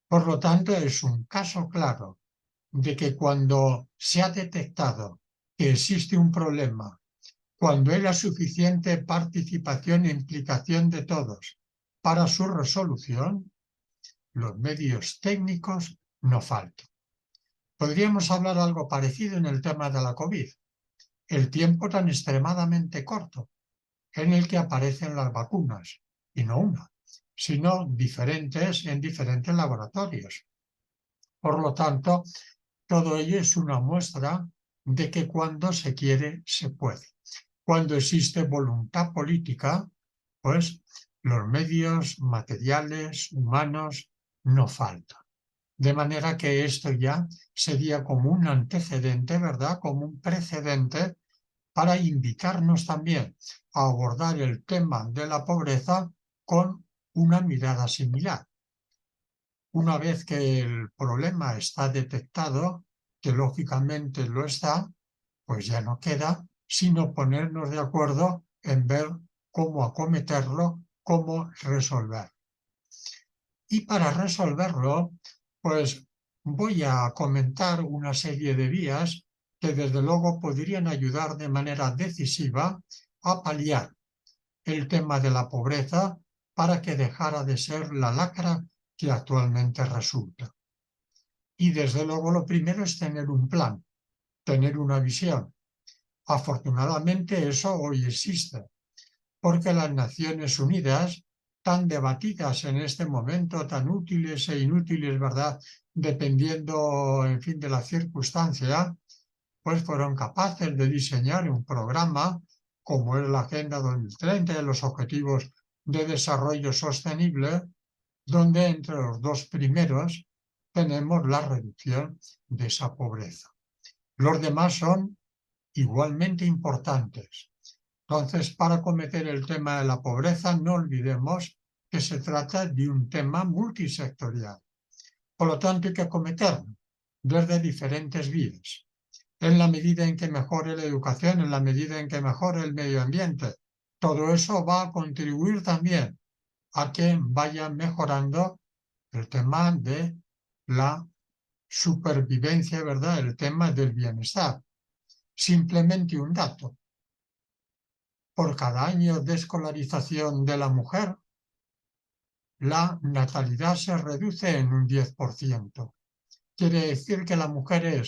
Por lo tanto, es un caso claro de que cuando se ha detectado que existe un problema, cuando hay la suficiente participación e implicación de todos para su resolución, los medios técnicos no faltan. Podríamos hablar algo parecido en el tema de la COVID. El tiempo tan extremadamente corto en el que aparecen las vacunas, y no una, sino diferentes en diferentes laboratorios. Por lo tanto, todo ello es una muestra de que cuando se quiere, se puede. Cuando existe voluntad política, pues los medios materiales, humanos, no faltan. De manera que esto ya sería como un antecedente, ¿verdad? Como un precedente para invitarnos también a abordar el tema de la pobreza con una mirada similar. Una vez que el problema está detectado, que lógicamente lo está, pues ya no queda sino ponernos de acuerdo en ver cómo acometerlo, cómo resolver. Y para resolverlo, pues voy a comentar una serie de vías que desde luego podrían ayudar de manera decisiva a paliar el tema de la pobreza para que dejara de ser la lacra que actualmente resulta. Y desde luego lo primero es tener un plan, tener una visión. Afortunadamente eso hoy existe, porque las Naciones Unidas, tan debatidas en este momento, tan útiles e inútiles, ¿verdad?, dependiendo, en fin, de la circunstancia, pues fueron capaces de diseñar un programa como es la Agenda 2030 y los Objetivos de Desarrollo Sostenible, donde entre los dos primeros tenemos la reducción de esa pobreza. Los demás son igualmente importantes. Entonces, para acometer el tema de la pobreza, no olvidemos que se trata de un tema multisectorial. Por lo tanto, hay que acometerlo desde diferentes vías. En la medida en que mejore la educación, en la medida en que mejore el medio ambiente, todo eso va a contribuir también a que vaya mejorando el tema de la supervivencia, ¿verdad? El tema del bienestar. Simplemente un dato. Por cada año de escolarización de la mujer, la natalidad se reduce en un 10%. Quiere decir que la mujer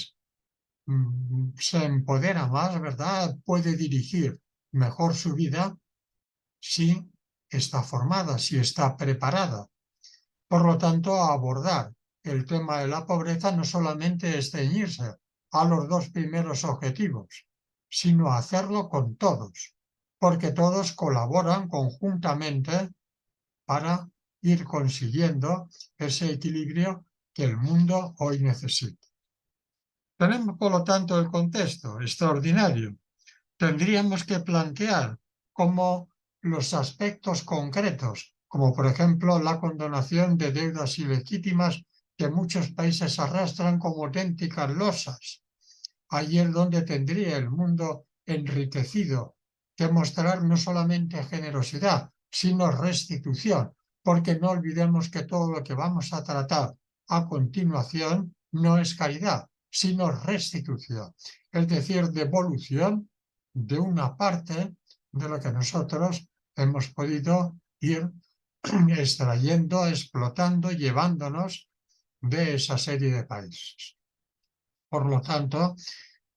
se empodera más, ¿verdad? Puede dirigir mejor su vida si está formada, si está preparada. Por lo tanto, abordar el tema de la pobreza no solamente es ceñirse a los dos primeros objetivos, sino hacerlo con todos, porque todos colaboran conjuntamente para ir consiguiendo ese equilibrio que el mundo hoy necesita. Tenemos, por lo tanto, el contexto extraordinario. Tendríamos que plantear cómo los aspectos concretos, como por ejemplo la condonación de deudas ilegítimas que muchos países arrastran como auténticas losas. Ahí es donde tendría el mundo enriquecido que mostrar no solamente generosidad, sino restitución, porque no olvidemos que todo lo que vamos a tratar a continuación no es caridad, sino restitución, es decir, devolución de una parte de lo que nosotros hemos podido ir extrayendo, explotando, llevándonos de esa serie de países. Por lo tanto,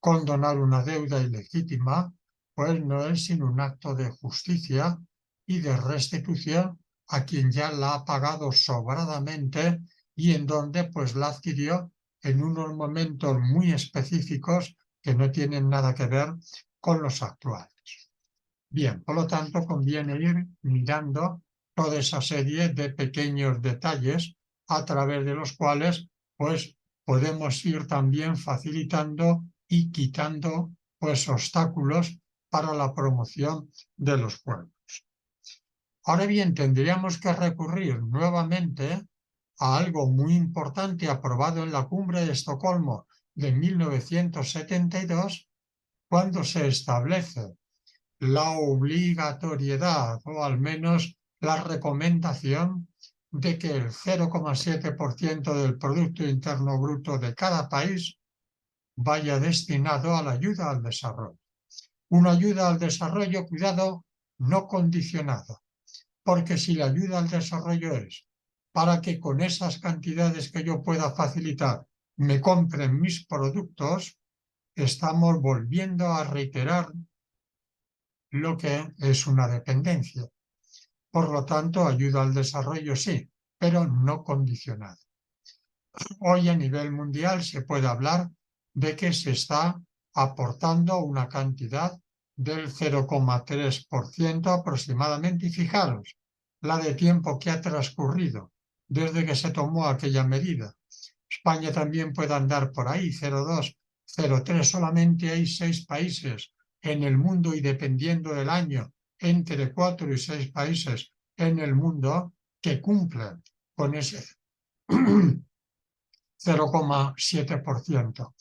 condonar una deuda ilegítima, pues no es sino un acto de justicia y de restitución a quien ya la ha pagado sobradamente y en donde pues la adquirió en unos momentos muy específicos que no tienen nada que ver con los actuales. Bien, por lo tanto, conviene ir mirando toda esa serie de pequeños detalles a través de los cuales pues podemos ir también facilitando y quitando pues obstáculos para la promoción de los pueblos. Ahora bien, tendríamos que recurrir nuevamente a algo muy importante aprobado en la Cumbre de Estocolmo de 1972, cuando se establece la obligatoriedad o al menos la recomendación de que el 0,7% del Producto Interno Bruto de cada país vaya destinado a la ayuda al desarrollo. Una ayuda al desarrollo, cuidado, no condicionada, porque si la ayuda al desarrollo es para que con esas cantidades que yo pueda facilitar me compren mis productos, estamos volviendo a reiterar lo que es una dependencia. Por lo tanto, ayuda al desarrollo sí, pero no condicionada. Hoy a nivel mundial se puede hablar de que se está aportando una cantidad del 0,3% aproximadamente. Y fijaros, la de tiempo que ha transcurrido desde que se tomó aquella medida. España también puede andar por ahí, 0,2, 0,3. Solamente hay 6 países en el mundo y dependiendo del año, entre 4 y 6 países en el mundo que cumplen con ese 0,7%.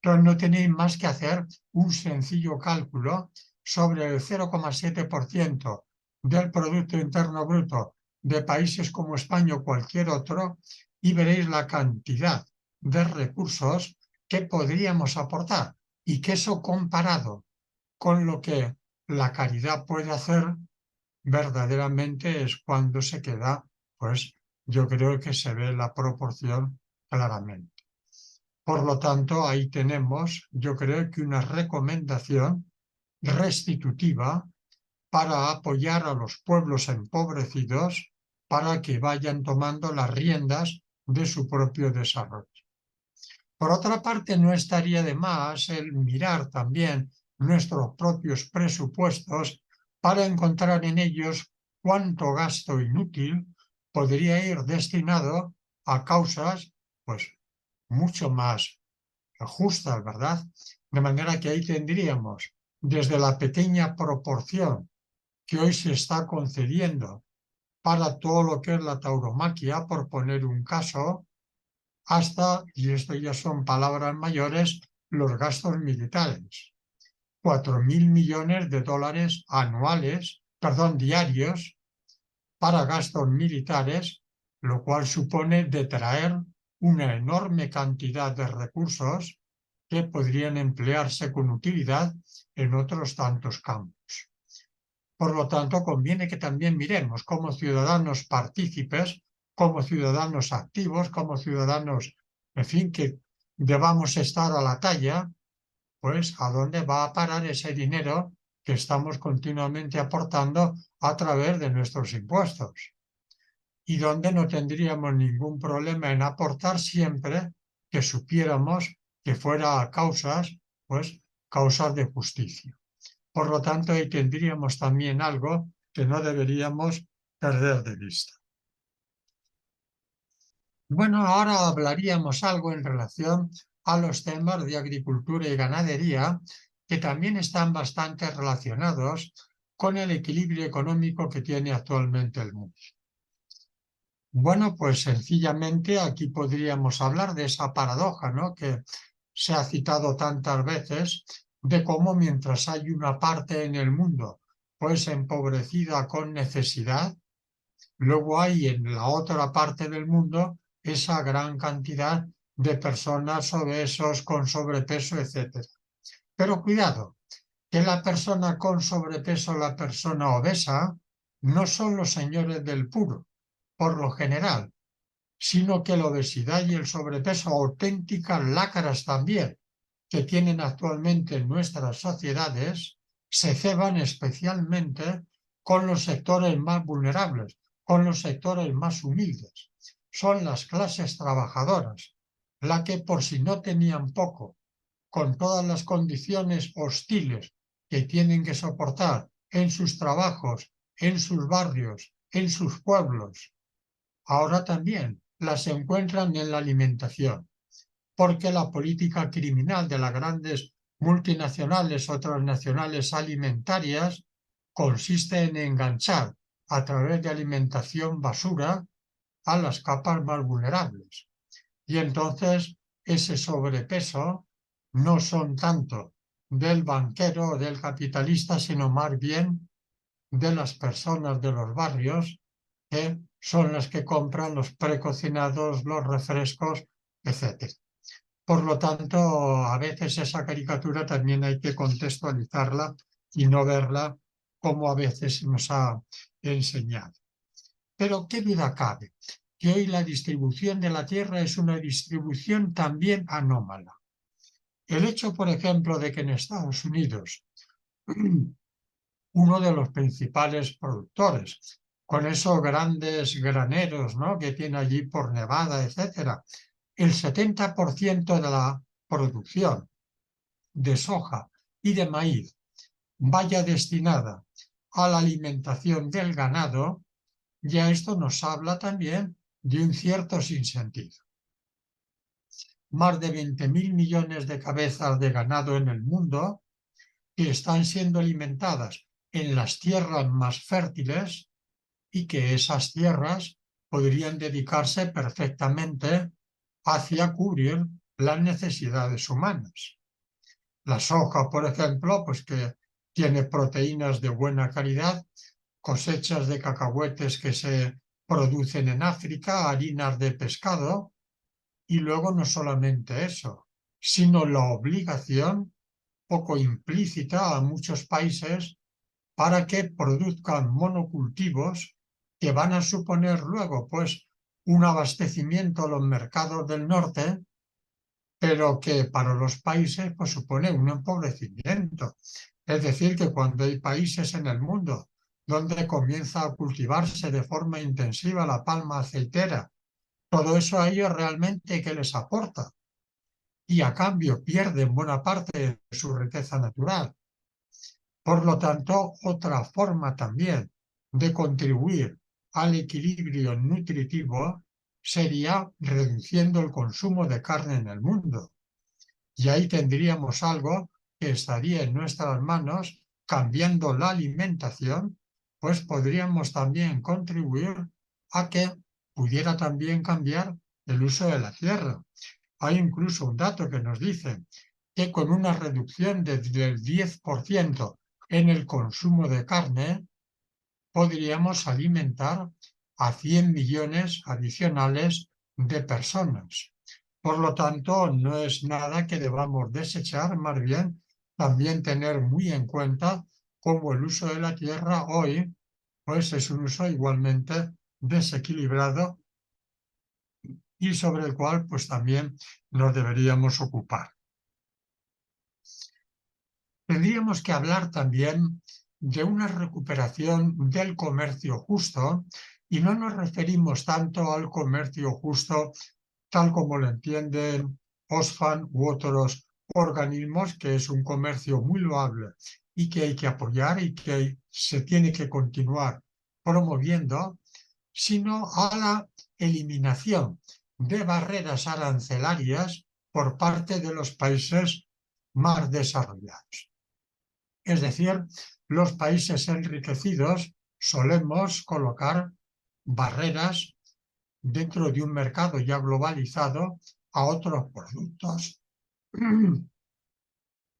Entonces no tenéis más que hacer un sencillo cálculo sobre el 0,7% del Producto Interno Bruto de países como España o cualquier otro y veréis la cantidad de recursos que podríamos aportar y que eso comparado con lo que la caridad puede hacer verdaderamente es cuando se queda, pues yo creo que se ve la proporción claramente. Por lo tanto, ahí tenemos, yo creo que una recomendación restitutiva para apoyar a los pueblos empobrecidos para que vayan tomando las riendas de su propio desarrollo. Por otra parte, no estaría de más el mirar también nuestros propios presupuestos para encontrar en ellos cuánto gasto inútil podría ir destinado a causas pues mucho más justas, ¿verdad? De manera que ahí tendríamos desde la pequeña proporción que hoy se está concediendo para todo lo que es la tauromaquia, por poner un caso, hasta, y esto ya son palabras mayores, los gastos militares. 4.000 millones de dólares anuales, diarios, para gastos militares, lo cual supone detraer una enorme cantidad de recursos que podrían emplearse con utilidad en otros tantos campos. Por lo tanto, conviene que también miremos como ciudadanos partícipes, como ciudadanos activos, como ciudadanos, en fin, que debamos estar a la talla, pues a dónde va a parar ese dinero que estamos continuamente aportando a través de nuestros impuestos. Y donde no tendríamos ningún problema en aportar siempre que supiéramos que fuera a causas, pues causas de justicia. Por lo tanto, ahí tendríamos también algo que no deberíamos perder de vista. Bueno, ahora hablaríamos algo en relación a los temas de agricultura y ganadería, que también están bastante relacionados con el equilibrio económico que tiene actualmente el mundo. Bueno, pues sencillamente aquí podríamos hablar de esa paradoja, ¿no?, que se ha citado tantas veces, de cómo mientras hay una parte en el mundo pues empobrecida con necesidad, luego hay en la otra parte del mundo esa gran cantidad de personas obesos, con sobrepeso, etc. Pero cuidado, que la persona con sobrepeso, la persona obesa, no son los señores del puro, por lo general, sino que la obesidad y el sobrepeso, auténticas lacras también, que tienen actualmente en nuestras sociedades, se ceban especialmente con los sectores más vulnerables, con los sectores más humildes. Son las clases trabajadoras, las que por si no tenían poco, con todas las condiciones hostiles que tienen que soportar en sus trabajos, en sus barrios, en sus pueblos, ahora también las encuentran en la alimentación, porque la política criminal de las grandes multinacionales o transnacionales alimentarias consiste en enganchar a través de alimentación basura a las capas más vulnerables. Y entonces ese sobrepeso no son tanto del banquero o del capitalista, sino más bien de las personas de los barrios, que son las que compran los precocinados, los refrescos, etc. Por lo tanto, a veces esa caricatura también hay que contextualizarla y no verla como a veces nos ha enseñado. Pero qué duda cabe que hoy la distribución de la tierra es una distribución también anómala. El hecho, por ejemplo, de que en Estados Unidos uno de los principales productores, con esos grandes graneros, ¿no?, que tiene allí por Nevada, etcétera, el 70% de la producción de soja y de maíz vaya destinada a la alimentación del ganado, ya esto nos habla también de un cierto sinsentido. Más de 20.000 millones de cabezas de ganado en el mundo que están siendo alimentadas en las tierras más fértiles y que esas tierras podrían dedicarse perfectamente hacia cubrir las necesidades humanas. La soja, por ejemplo, pues que tiene proteínas de buena calidad, cosechas de cacahuetes que se producen en África, harinas de pescado, y luego no solamente eso, sino la obligación poco implícita a muchos países para que produzcan monocultivos que van a suponer luego pues un abastecimiento a los mercados del norte, pero que para los países pues supone un empobrecimiento. Es decir, que cuando hay países en el mundo donde comienza a cultivarse de forma intensiva la palma aceitera, todo eso a ellos realmente ¿qué les aporta? Y a cambio pierden buena parte de su riqueza natural. Por lo tanto, otra forma también de contribuir al equilibrio nutritivo sería reduciendo el consumo de carne en el mundo. Y ahí tendríamos algo que estaría en nuestras manos, cambiando la alimentación, pues podríamos también contribuir a que pudiera también cambiar el uso de la tierra. Hay incluso un dato que nos dice que con una reducción del 10% en el consumo de carne, podríamos alimentar a 100 millones adicionales de personas. Por lo tanto, no es nada que debamos desechar, más bien también tener muy en cuenta cómo el uso de la tierra hoy pues es un uso igualmente desequilibrado y sobre el cual pues también nos deberíamos ocupar. Tendríamos que hablar también de una recuperación del comercio justo, y no nos referimos tanto al comercio justo tal como lo entienden Oxfam u otros organismos, que es un comercio muy loable y que hay que apoyar y que se tiene que continuar promoviendo, sino a la eliminación de barreras arancelarias por parte de los países más desarrollados. Es decir, los países enriquecidos solemos colocar barreras dentro de un mercado ya globalizado a otros productos.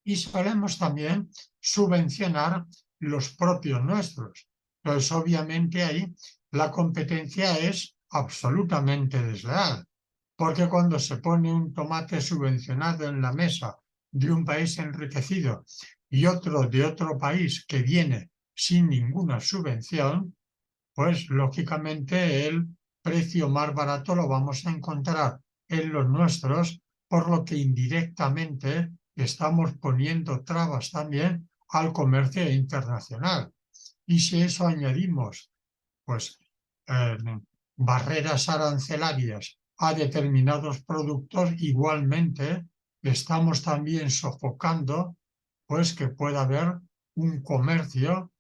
Y solemos también subvencionar los propios nuestros. Pues obviamente ahí la competencia es absolutamente desleal, porque cuando se pone un tomate subvencionado en la mesa de un país enriquecido y otro de otro país que viene sin ninguna subvención, pues lógicamente el precio más barato lo vamos a encontrar en los nuestros, por lo que indirectamente estamos poniendo trabas también al comercio internacional. Y si eso añadimos, pues, eh, barreras arancelarias a determinados productos, igualmente estamos también sofocando, pues, que pueda haber un comercio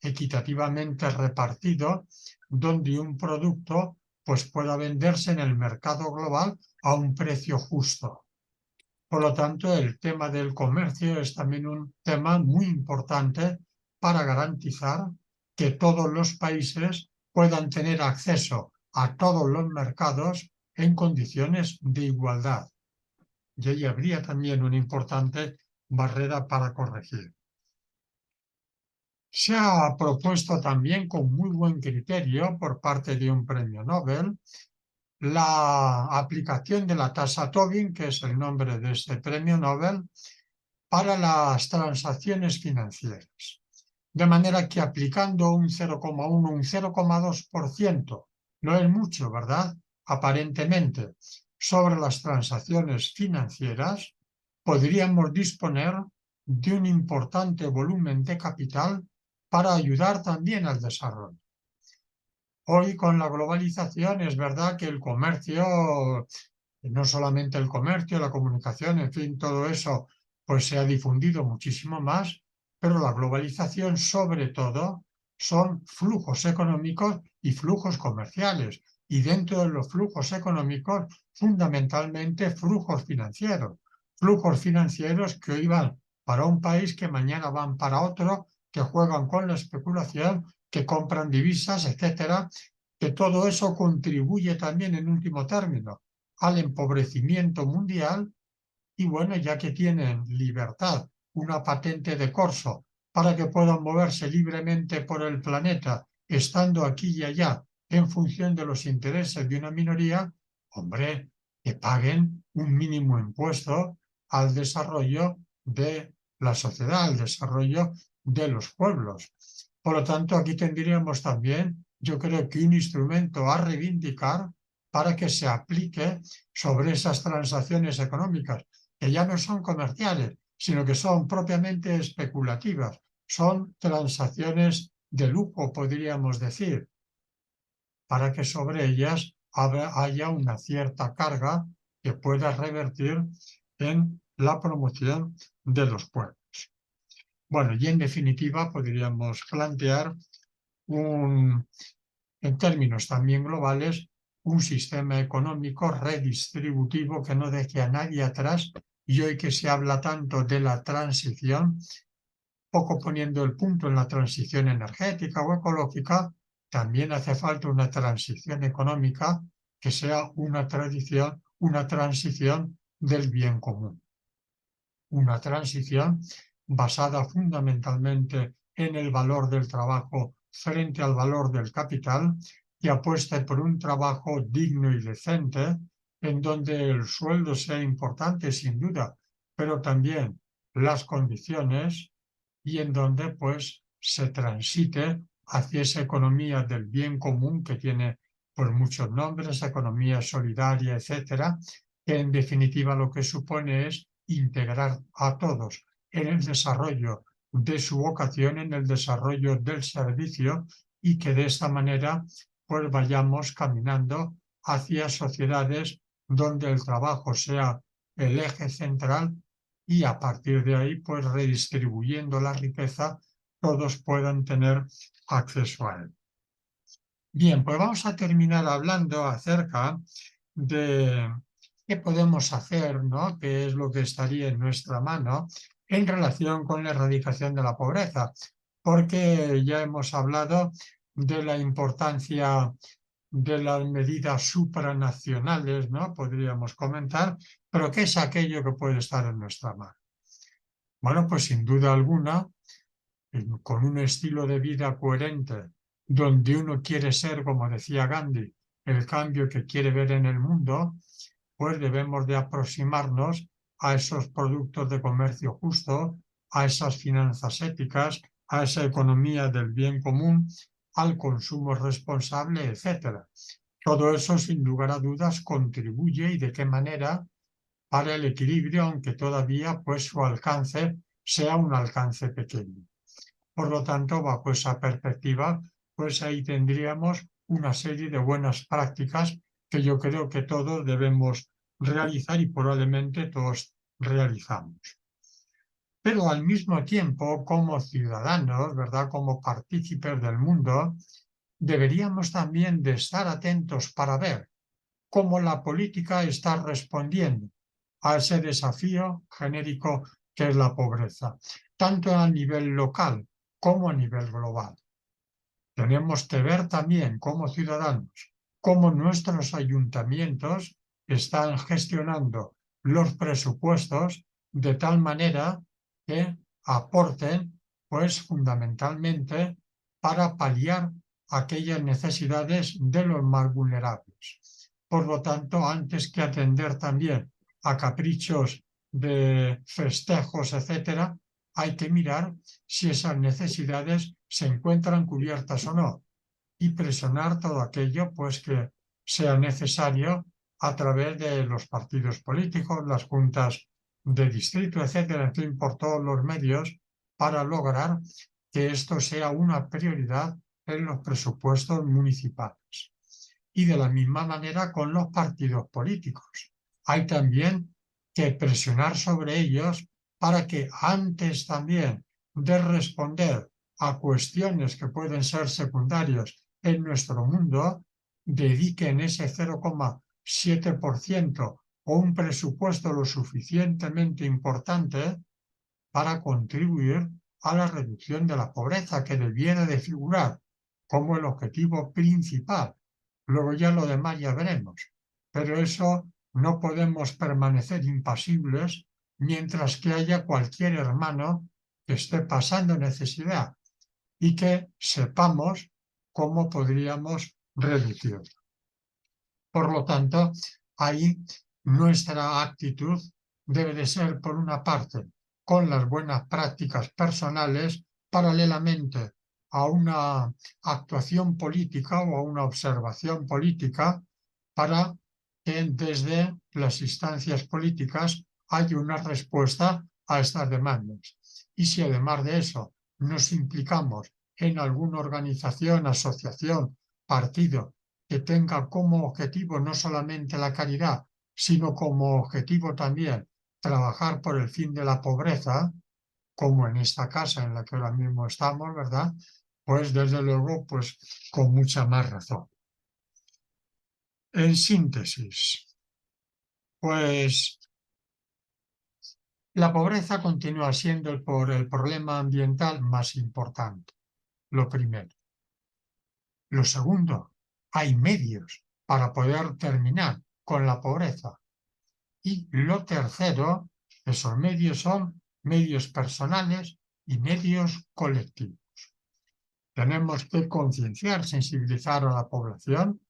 equitativamente repartido, donde un producto pues pueda venderse en el mercado global a un precio justo. Por lo tanto, el tema del comercio es también un tema muy importante para garantizar que todos los países puedan tener acceso a todos los mercados en condiciones de igualdad. Y ahí habría también una importante barrera para corregir. Se ha propuesto también con muy buen criterio por parte de un premio Nobel la aplicación de la tasa Tobin, que es el nombre de este premio Nobel, para las transacciones financieras. De manera que aplicando un 0,1, un 0,2%, no es mucho, ¿verdad? Aparentemente, sobre las transacciones financieras, podríamos disponer de un importante volumen de capital para ayudar también al desarrollo. Hoy con la globalización es verdad que el comercio, no solamente el comercio, la comunicación, en fin, todo eso pues se ha difundido muchísimo más, pero la globalización sobre todo son flujos económicos y flujos comerciales. Y dentro de los flujos económicos, fundamentalmente flujos financieros. Flujos financieros que hoy van para un país, que mañana van para otro, que juegan con la especulación, que compran divisas, etcétera, que todo eso contribuye también en último término al empobrecimiento mundial. Y bueno, ya que tienen libertad, una patente de corso para que puedan moverse libremente por el planeta, estando aquí y allá en función de los intereses de una minoría, hombre, que paguen un mínimo impuesto al desarrollo de la sociedad, al desarrollo de los pueblos. Por lo tanto, aquí tendríamos también, yo creo que un instrumento a reivindicar para que se aplique sobre esas transacciones económicas, que ya no son comerciales, sino que son propiamente especulativas, son transacciones de lujo, podríamos decir, para que sobre ellas haya una cierta carga que pueda revertir en la promoción de los pueblos. Bueno, y en definitiva podríamos plantear en términos también globales, un sistema económico redistributivo que no deje a nadie atrás. Y hoy que se habla tanto de la transición, poco poniendo el punto en la transición energética o ecológica, también hace falta una transición económica que sea una transición del bien común. Una transición basada fundamentalmente en el valor del trabajo frente al valor del capital, que apueste por un trabajo digno y decente, en donde el sueldo sea importante sin duda, pero también las condiciones, y en donde pues se transite hacia esa economía del bien común que tiene pues muchos nombres, economía solidaria, etcétera, que en definitiva lo que supone es integrar a todos en el desarrollo de su vocación, en el desarrollo del servicio, y que de esta manera pues vayamos caminando hacia sociedades donde el trabajo sea el eje central, y a partir de ahí pues redistribuyendo la riqueza todos puedan tener acceso a él. Bien, pues vamos a terminar hablando acerca de qué podemos hacer, ¿no? Qué es lo que estaría en nuestra mano en relación con la erradicación de la pobreza, porque ya hemos hablado de la importancia de las medidas supranacionales, ¿no? Podríamos comentar, pero ¿qué es aquello que puede estar en nuestra mano? Bueno, pues sin duda alguna, con un estilo de vida coherente, donde uno quiere ser, como decía Gandhi, el cambio que quiere ver en el mundo, pues debemos de aproximarnos a esos productos de comercio justo, a esas finanzas éticas, a esa economía del bien común, al consumo responsable, etcétera. Todo eso, sin lugar a dudas, contribuye y de qué manera para el equilibrio, aunque todavía pues, su alcance sea un alcance pequeño. Por lo tanto, bajo esa perspectiva, pues ahí tendríamos una serie de buenas prácticas que yo creo que todos debemos realizar y probablemente todos realizamos. Pero al mismo tiempo, como ciudadanos, ¿verdad? Como partícipes del mundo, deberíamos también de estar atentos para ver cómo la política está respondiendo a ese desafío genérico que es la pobreza, tanto a nivel local como a nivel global. Tenemos que ver también como ciudadanos cómo nuestros ayuntamientos están gestionando los presupuestos de tal manera que aporten, pues fundamentalmente, para paliar aquellas necesidades de los más vulnerables. Por lo tanto, antes que atender también a caprichos de festejos, etcétera, hay que mirar si esas necesidades se encuentran cubiertas o no y presionar todo aquello pues que sea necesario a través de los partidos políticos, las juntas de distrito, etcétera, en fin, por todos los medios para lograr que esto sea una prioridad en los presupuestos municipales. Y de la misma manera con los partidos políticos. Hay también que presionar sobre ellos para que antes también de responder a cuestiones que pueden ser secundarias en nuestro mundo, dediquen ese 0,7% o un presupuesto lo suficientemente importante para contribuir a la reducción de la pobreza, que debiera de figurar como el objetivo principal. Luego ya lo demás ya veremos. Pero eso no podemos permanecer impasibles mientras que haya cualquier hermano que esté pasando necesidad y que sepamos cómo podríamos reducirlo. Por lo tanto, ahí nuestra actitud debe de ser, por una parte, con las buenas prácticas personales, paralelamente a una actuación política o a una observación política, para que desde las instancias políticas haya una respuesta a estas demandas. Y si además de eso nos implicamos en alguna organización, asociación, partido, que tenga como objetivo no solamente la caridad, sino como objetivo también trabajar por el fin de la pobreza, como en esta casa en la que ahora mismo estamos, ¿verdad? Pues desde luego, pues con mucha más razón. En síntesis, pues la pobreza continúa siendo el problema ambiental más importante, lo primero. Lo segundo, hay medios para poder terminar con la pobreza. Y lo tercero, esos medios son medios personales y medios colectivos. Tenemos que concienciar, sensibilizar a la población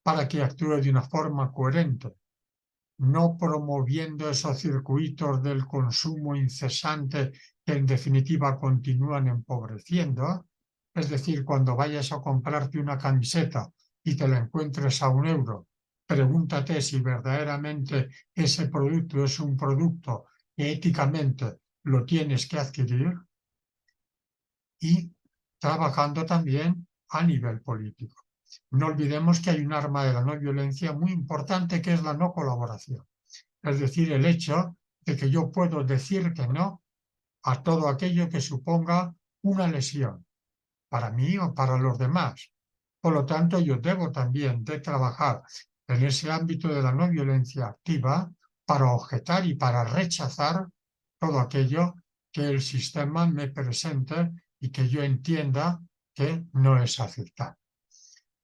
para que actúe de una forma coherente, no promoviendo esos circuitos del consumo incesante que en definitiva continúan empobreciendo. Es decir, cuando vayas a comprarte una camiseta y te la encuentres a €1, pregúntate si verdaderamente ese producto es un producto que éticamente lo tienes que adquirir, y trabajando también a nivel político. No olvidemos que hay un arma de la no violencia muy importante, que es la no colaboración. Es decir, el hecho de que yo puedo decir que no a todo aquello que suponga una lesión para mí o para los demás. Por lo tanto, yo debo también de trabajar en ese ámbito de la no violencia activa para objetar y para rechazar todo aquello que el sistema me presente y que yo entienda que no es aceptable.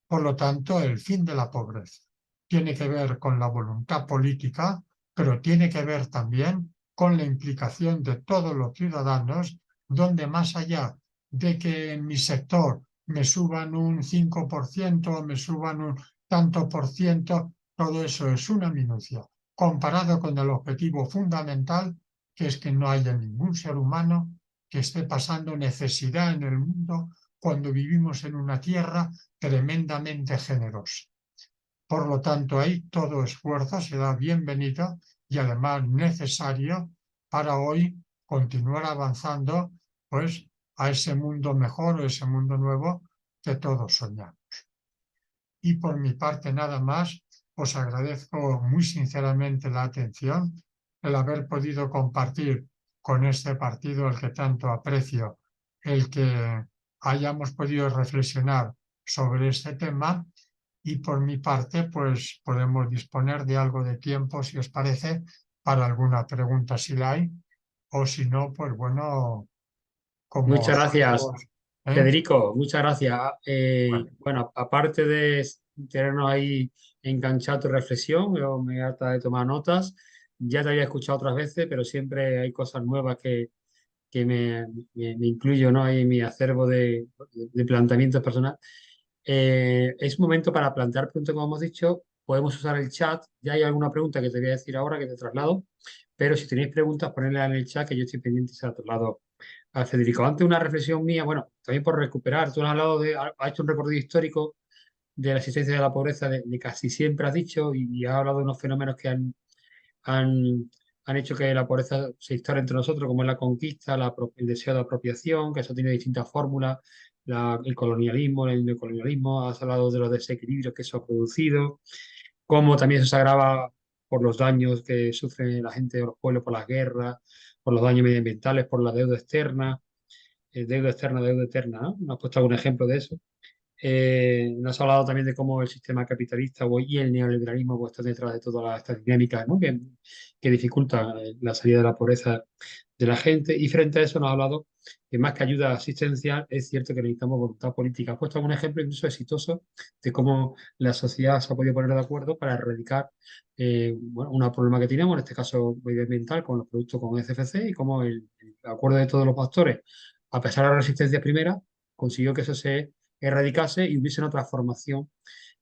Por lo tanto, el fin de la pobreza tiene que ver con la voluntad política, pero tiene que ver también con la implicación de todos los ciudadanos, donde más allá de que en mi sector me suban un 5%, me suban un tanto por ciento, todo eso es una minucia, comparado con el objetivo fundamental, que es que no haya ningún ser humano que esté pasando necesidad en el mundo cuando vivimos en una tierra tremendamente generosa. Por lo tanto, ahí todo esfuerzo será bienvenido y además necesario para hoy continuar avanzando pues, a ese mundo mejor, ese mundo nuevo que todos soñamos. Y por mi parte nada más, os agradezco muy sinceramente la atención, el haber podido compartir con este partido el que tanto aprecio, el que hayamos podido reflexionar sobre este tema y por mi parte pues podemos disponer de algo de tiempo, si os parece, para alguna pregunta si la hay o si no, pues bueno, como Muchas gracias, todos, ¿eh? Federico, muchas gracias. Bueno, Bueno, aparte de tenernos ahí enganchado tu reflexión, yo me harta de tomar notas. Ya te había escuchado otras veces, pero siempre hay cosas nuevas que me incluyo, ¿no? Ahí en mi acervo de planteamientos personales. Es momento para plantear preguntas, como hemos dicho. Podemos usar el chat. Ya hay alguna pregunta que te voy a decir ahora que te traslado, pero si tenéis preguntas, ponedlas en el chat que yo estoy pendiente y se las traslado a Federico. Antes una reflexión mía, bueno, también por recuperar, tú has hablado has hecho un recorrido histórico de la existencia de la pobreza, de casi siempre has dicho, y has hablado de unos fenómenos que han, han hecho que la pobreza se instale entre nosotros, como es la conquista, el deseo de apropiación, que eso tiene distintas fórmulas, el colonialismo, el neocolonialismo, has hablado de los desequilibrios que eso ha producido, cómo también eso se agrava por los daños que sufre la gente de los pueblos por las guerras, por los daños medioambientales, por la deuda eterna, ¿no? ¿Me has puesto algún ejemplo de eso? Nos ha hablado también de cómo el sistema capitalista y el neoliberalismo pues, están detrás de todas estas dinámicas, ¿no? que dificultan la salida de la pobreza de la gente. Y frente a eso nos ha hablado que más que ayuda asistencial, es cierto que necesitamos voluntad política. Ha puesto algún ejemplo incluso exitoso de cómo la sociedad se ha podido poner de acuerdo para erradicar bueno, un problema que tenemos, en este caso medioambiental, con los productos con CFC y cómo el acuerdo de todos los actores, a pesar de la resistencia primera, consiguió que eso se erradicase y hubiese una transformación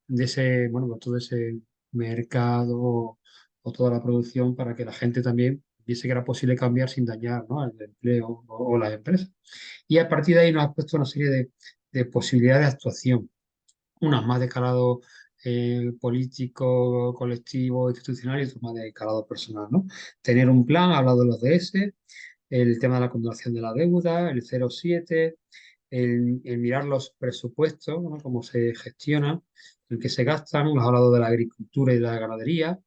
de ese, bueno, pues todo ese mercado o toda la producción para que la gente también viese que era posible cambiar sin dañar, ¿no? El empleo o las empresas. Y a partir de ahí nos ha puesto una serie de posibilidades de actuación, unas más de calado político, colectivo, institucional y otras más de calado personal, ¿no? Tener un plan, ha hablado de los DS, el tema de la condonación de la deuda, el 0,7, el mirar los presupuestos, ¿no? Cómo se gestionan, en qué se gastan. Hemos hablado de la agricultura y de la ganadería,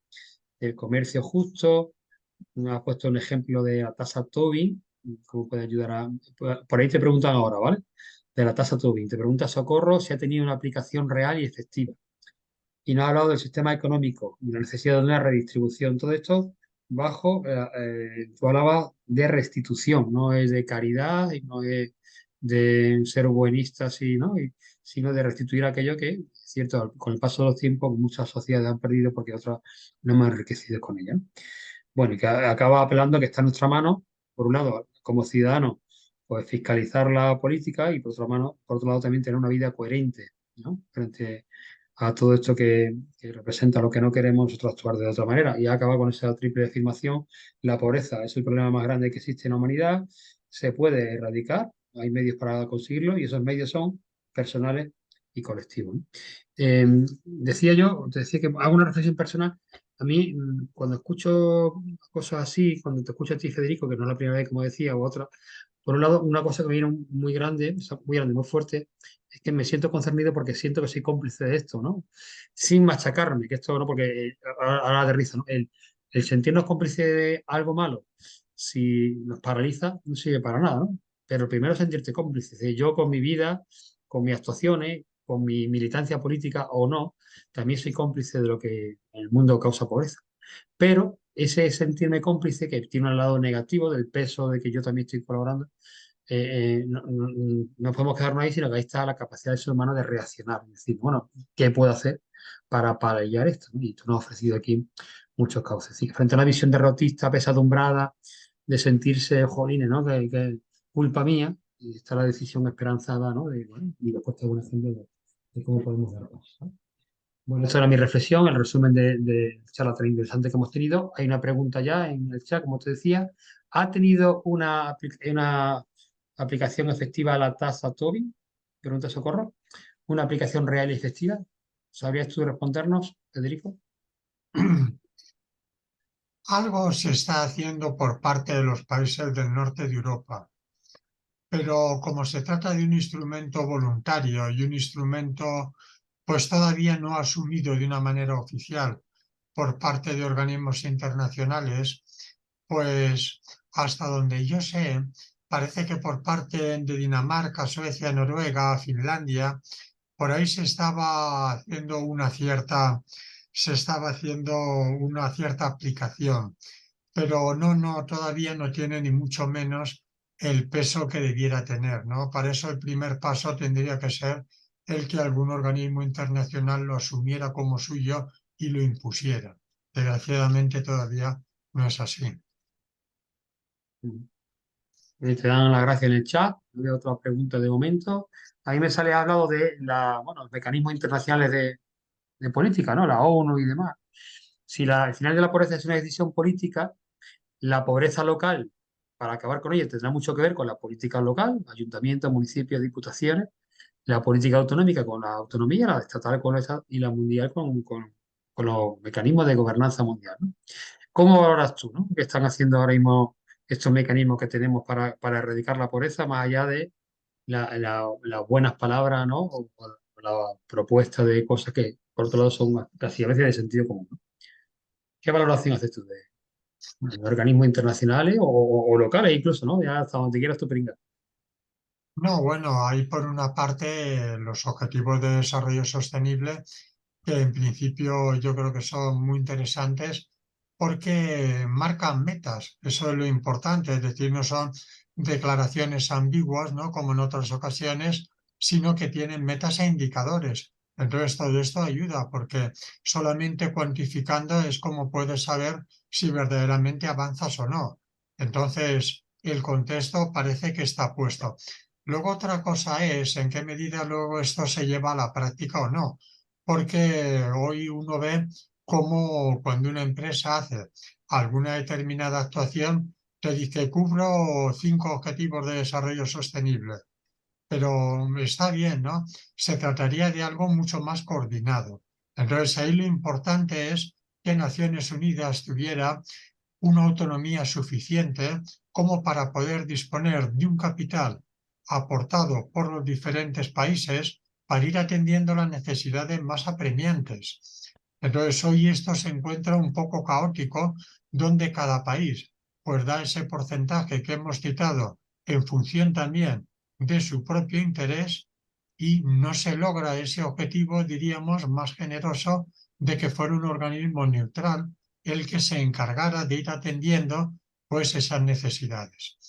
el comercio justo. Me has puesto un ejemplo de la tasa Tobin, cómo puede ayudar a... Por ahí te preguntan ahora, ¿vale? De la tasa Tobin. Te pregunta Socorro si ha tenido una aplicación real y efectiva. Y nos ha hablado del sistema económico y la necesidad de una redistribución. Todo esto bajo, tú hablabas de restitución, no es de caridad y no es de ser buenistas, sino de restituir aquello que, es cierto, con el paso de los tiempos muchas sociedades han perdido porque otras no hemos enriquecido con ellas. Bueno, y que acaba apelando que está en nuestra mano, por un lado, como ciudadanos, pues fiscalizar la política y por otro lado también tener una vida coherente, ¿no? Frente a todo esto que representa lo que no queremos nosotros actuar de otra manera. Y acaba con esa triple afirmación, la pobreza es el problema más grande que existe en la humanidad, se puede erradicar, hay medios para conseguirlo y esos medios son personales y colectivos, ¿no? Te decía que hago una reflexión personal. A mí, cuando escucho cosas así, cuando te escucho a ti, Federico, que no es la primera vez, como decía, o otra, por un lado, una cosa que me viene muy grande, muy fuerte, es que me siento concernido porque siento que soy cómplice de esto, ¿no? Sin machacarme, que esto no, porque ahora aterrizo, ¿no? El sentirnos cómplices de algo malo, si nos paraliza, no sirve para nada, ¿no? Pero primero sentirte cómplice, de yo con mi vida, con mis actuaciones, con mi militancia política o no, también soy cómplice de lo que en el mundo causa pobreza. Pero ese sentirme cómplice, que tiene un lado negativo del peso de que yo también estoy colaborando, no podemos quedarnos ahí, sino que ahí está la capacidad del ser humano de reaccionar, es decir, bueno, ¿qué puedo hacer para paliar esto? Y tú nos has ofrecido aquí muchos cauces. Sí, frente a una visión derrotista, pesadumbrada, de sentirse jolines, ¿no? Que culpa mía, y está la decisión esperanzada, ¿no? De, bueno, y después te hago un ejemplo de cómo podemos dar pasos, ¿no? Bueno, esta era mi reflexión, el resumen de charla tan interesante que hemos tenido. Hay una pregunta ya en el chat, como te decía. ¿Ha tenido una aplicación efectiva la tasa Tobin? Pregunta Socorro. ¿Una aplicación real y efectiva? ¿Sabrías tú respondernos, Federico? Algo se está haciendo por parte de los países del norte de Europa, pero como se trata de un instrumento voluntario y un instrumento pues todavía no asumido de una manera oficial por parte de organismos internacionales, pues hasta donde yo sé, parece que por parte de Dinamarca, Suecia, Noruega, Finlandia, por ahí se estaba haciendo una cierta aplicación, pero no, todavía no tiene ni mucho menos el peso que debiera tener, ¿no? Para eso el primer paso tendría que ser el que algún organismo internacional lo asumiera como suyo y lo impusiera. Desgraciadamente todavía no es así. Te dan las gracias en el chat. No veo otra pregunta de momento. Ahí me sale hablado de los mecanismos internacionales de política, ¿no? La ONU y demás. Si al final de la pobreza es una decisión política, la pobreza local, para acabar con ella, tendrá mucho que ver con la política local, ayuntamientos, municipios, diputaciones, la política autonómica con la autonomía, la estatal con y la mundial con los mecanismos de gobernanza mundial, ¿no? ¿Cómo valoras tú, ¿no? ¿Qué están haciendo ahora mismo estos mecanismos que tenemos para erradicar la pobreza, más allá de las buenas palabras, ¿no? O la propuesta de cosas que, por otro lado, son casi a veces de sentido común, ¿no? ¿Qué valoración haces tú de organismos internacionales o locales incluso, ¿no? Ya hasta donde quieras tú pringar. No, bueno, hay por una parte los objetivos de desarrollo sostenible, que en principio yo creo que son muy interesantes porque marcan metas. Eso es lo importante, es decir, no son declaraciones ambiguas, ¿no? Como en otras ocasiones, sino que tienen metas e indicadores. Entonces todo esto ayuda porque solamente cuantificando es como puedes saber si verdaderamente avanzas o no. Entonces el contexto parece que está puesto. Luego otra cosa es en qué medida luego esto se lleva a la práctica o no, porque hoy uno ve cómo cuando una empresa hace alguna determinada actuación, te dice cubro 5 objetivos de desarrollo sostenible, pero está bien, ¿no? Se trataría de algo mucho más coordinado. Entonces ahí lo importante es que Naciones Unidas tuviera una autonomía suficiente como para poder disponer de un capital aportado por los diferentes países para ir atendiendo las necesidades más apremiantes. Entonces, hoy esto se encuentra un poco caótico, donde cada país pues da ese porcentaje que hemos citado en función también de su propio interés y no se logra ese objetivo, diríamos, más generoso de que fuera un organismo neutral el que se encargara de ir atendiendo pues esas necesidades.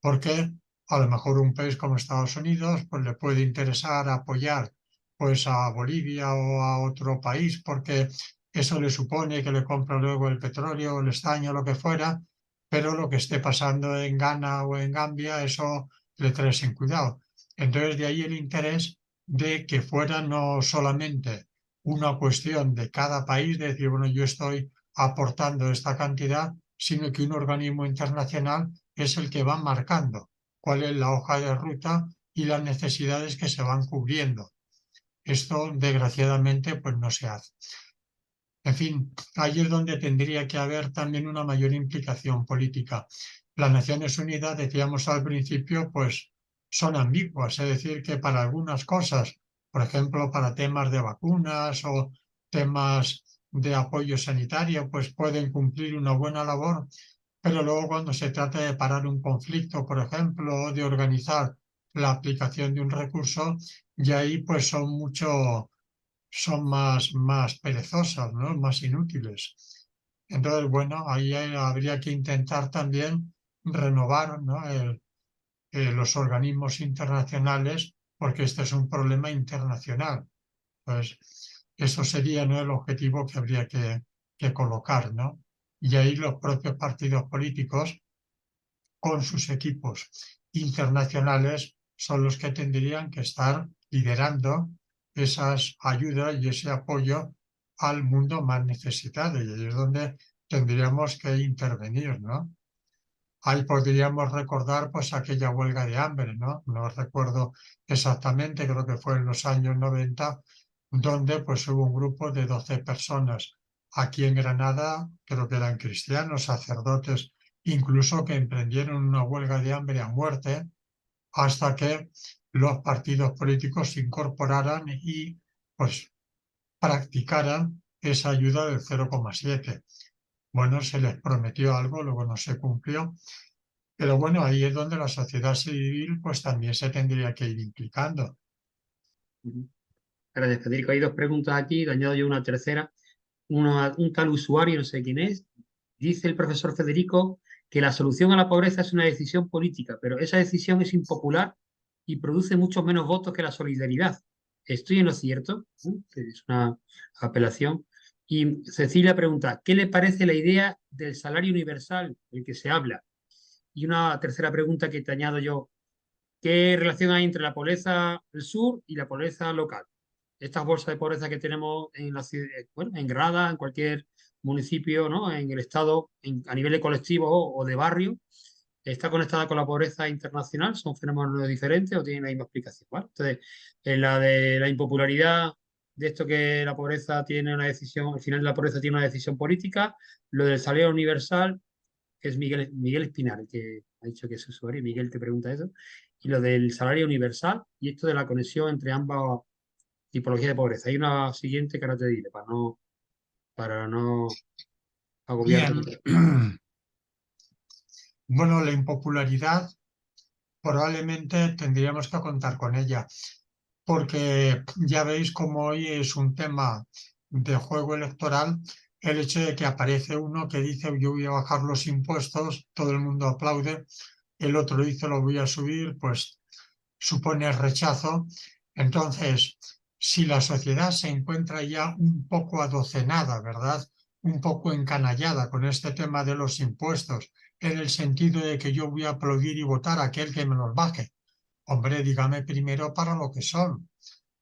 Porque a lo mejor un país como Estados Unidos pues le puede interesar apoyar pues a Bolivia o a otro país porque eso le supone que le compra luego el petróleo, el estaño, lo que fuera, pero lo que esté pasando en Ghana o en Gambia, eso le trae sin cuidado. Entonces de ahí el interés de que fuera no solamente una cuestión de cada país, de decir, bueno, yo estoy aportando esta cantidad, sino que un organismo internacional es el que va marcando cuál es la hoja de ruta y las necesidades que se van cubriendo. Esto, desgraciadamente, pues no se hace. En fin, ahí es donde tendría que haber también una mayor implicación política. Las Naciones Unidas, decíamos al principio, pues son ambiguas, es decir, que para algunas cosas, por ejemplo, para temas de vacunas o temas de apoyo sanitario, pues pueden cumplir una buena labor, pero luego cuando se trata de parar un conflicto, por ejemplo, o de organizar la aplicación de un recurso, y ahí pues son más perezosas, ¿no? Más inútiles. Entonces, bueno, ahí habría que intentar también renovar, ¿no? Los organismos internacionales, porque este es un problema internacional. Pues eso sería, ¿no? El objetivo que habría que colocar, ¿no? Y ahí los propios partidos políticos, con sus equipos internacionales, son los que tendrían que estar liderando esas ayudas y ese apoyo al mundo más necesitado. Y ahí es donde tendríamos que intervenir, ¿no? ahí podríamos recordar pues aquella huelga de hambre, ¿no? No recuerdo exactamente, creo que fue en los años 90, donde pues hubo un grupo de 12 personas aquí en Granada, creo que eran cristianos, sacerdotes, incluso que emprendieron una huelga de hambre a muerte hasta que los partidos políticos se incorporaran y pues practicaran esa ayuda del 0,7. Bueno, se les prometió algo, luego no se cumplió, pero bueno, ahí es donde la sociedad civil pues también se tendría que ir implicando. Gracias, Federico. Hay dos preguntas aquí, le añado yo una tercera. Un tal usuario, no sé quién es, dice el profesor Federico que la solución a la pobreza es una decisión política, pero esa decisión es impopular y produce muchos menos votos que la solidaridad. ¿Estoy en lo cierto? Es una apelación. Y Cecilia pregunta, ¿qué le parece la idea del salario universal del que se habla? Y una tercera pregunta que te añado yo, ¿qué relación hay entre la pobreza del sur y la pobreza local? Estas bolsas de pobreza que tenemos en la ciudad, bueno, en Granada, en cualquier municipio, ¿no? En el estado, a nivel de colectivo o de barrio, ¿está conectada con la pobreza internacional? ¿Son fenómenos diferentes o tienen la misma explicación? ¿Vale? Entonces, en la de la impopularidad de esto que la pobreza tiene una decisión, al final la pobreza tiene una decisión política, lo del salario universal, que es Miguel Espinar, el que ha dicho que es usuario, y Miguel te pregunta eso, y lo del salario universal y esto de la conexión entre ambas tipologías de pobreza. Hay una siguiente que ahora te diré, para no agobiarte Bien, mucho. bueno, la impopularidad probablemente tendríamos que contar con ella, porque ya veis como hoy es un tema de juego electoral el hecho de que aparece uno que dice yo voy a bajar los impuestos, todo el mundo aplaude, el otro dice lo voy a subir, pues supone rechazo. Entonces, si la sociedad se encuentra ya un poco adocenada, ¿verdad? Un poco encanallada con este tema de los impuestos, en el sentido de que yo voy a aplaudir y votar a aquel que me los baje. Hombre, dígame primero para lo que son.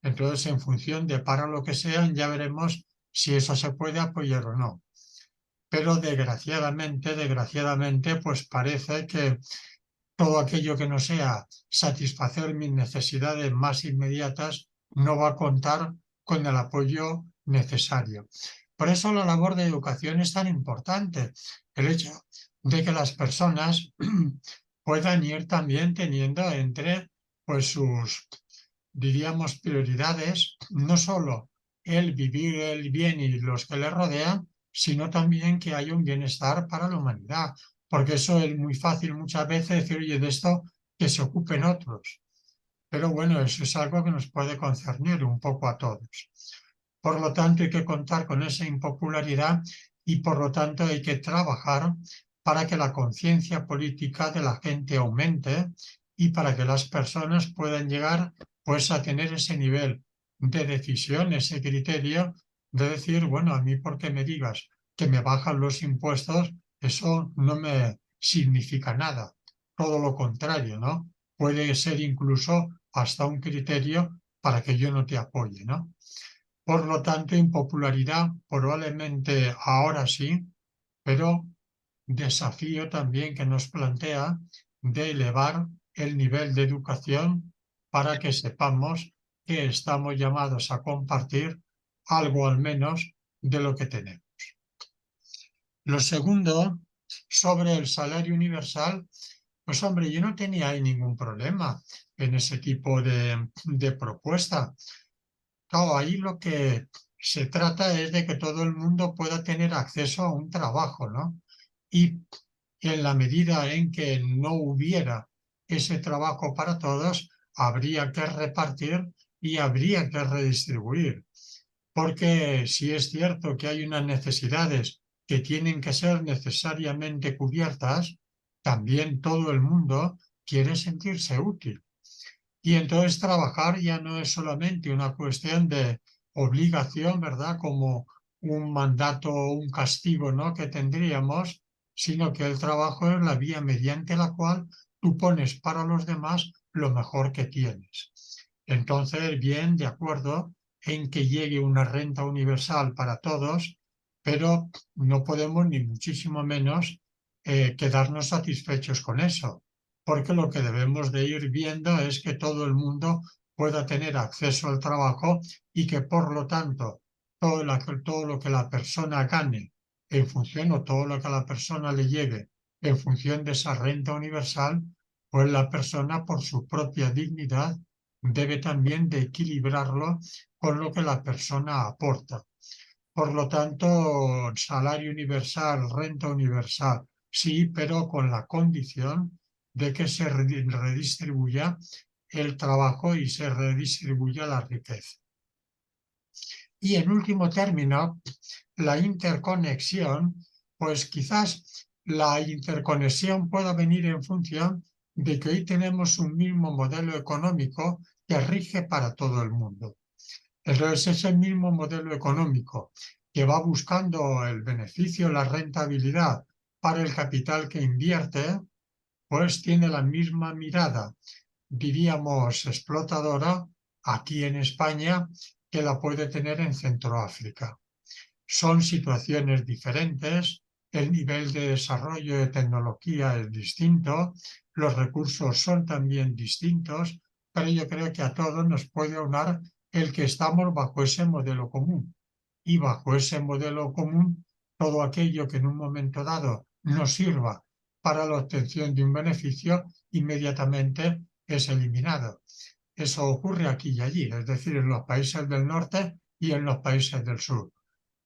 Entonces, en función de para lo que sean, ya veremos si eso se puede apoyar o no. Pero desgraciadamente, pues parece que todo aquello que no sea satisfacer mis necesidades más inmediatas no va a contar con el apoyo necesario. Por eso la labor de educación es tan importante, el hecho de que las personas puedan ir también teniendo entre pues sus, diríamos, prioridades, no solo el vivir el bien y los que le rodean, sino también que haya un bienestar para la humanidad, porque eso es muy fácil muchas veces decir, oye, de esto que se ocupen otros. Pero bueno, eso es algo que nos puede concernir un poco a todos. Por lo tanto, hay que contar con esa impopularidad y por lo tanto hay que trabajar para que la conciencia política de la gente aumente y para que las personas puedan llegar pues a tener ese nivel de decisión, ese criterio de decir, bueno, a mí porque me digas que me bajan los impuestos, eso no me significa nada. Todo lo contrario, ¿no? Puede ser incluso hasta un criterio para que yo no te apoye, ¿no? Por lo tanto, impopularidad probablemente ahora sí, pero desafío también que nos plantea de elevar el nivel de educación para que sepamos que estamos llamados a compartir algo al menos de lo que tenemos. Lo segundo, sobre el salario universal, pues hombre, yo no tenía ahí ningún problema en ese tipo de propuesta. Claro, ahí lo que se trata es de que todo el mundo pueda tener acceso a un trabajo, ¿no? Y en la medida en que no hubiera ese trabajo para todos, habría que repartir y habría que redistribuir. Porque si es cierto que hay unas necesidades que tienen que ser necesariamente cubiertas, también todo el mundo quiere sentirse útil. Y entonces trabajar ya no es solamente una cuestión de obligación, ¿verdad? Como un mandato o un castigo, ¿no? Que tendríamos, sino que el trabajo es la vía mediante la cual tú pones para los demás lo mejor que tienes. Entonces, bien, de acuerdo en que llegue una renta universal para todos, pero no podemos ni muchísimo menos quedarnos satisfechos con eso, porque lo que debemos de ir viendo es que todo el mundo pueda tener acceso al trabajo y que por lo tanto todo lo que la persona gane en función o todo lo que a la persona le llegue en función de esa renta universal, pues la persona por su propia dignidad debe también de equilibrarlo con lo que la persona aporta. Por lo tanto, salario universal, renta universal, sí, pero con la condición de que se redistribuya el trabajo y se redistribuya la riqueza. Y en último término, la interconexión, pues quizás la interconexión pueda venir en función de que hoy tenemos un mismo modelo económico que rige para todo el mundo. Entonces, ese mismo modelo económico que va buscando el beneficio, la rentabilidad para el capital que invierte, pues tiene la misma mirada, diríamos, explotadora aquí en España que la puede tener en Centroáfrica. Son situaciones diferentes, el nivel de desarrollo de tecnología es distinto, los recursos son también distintos, pero yo creo que a todos nos puede aunar el que estamos bajo ese modelo común. Y bajo ese modelo común, todo aquello que en un momento dado nos sirva para la obtención de un beneficio, inmediatamente es eliminado. Eso ocurre aquí y allí, es decir, en los países del norte y en los países del sur.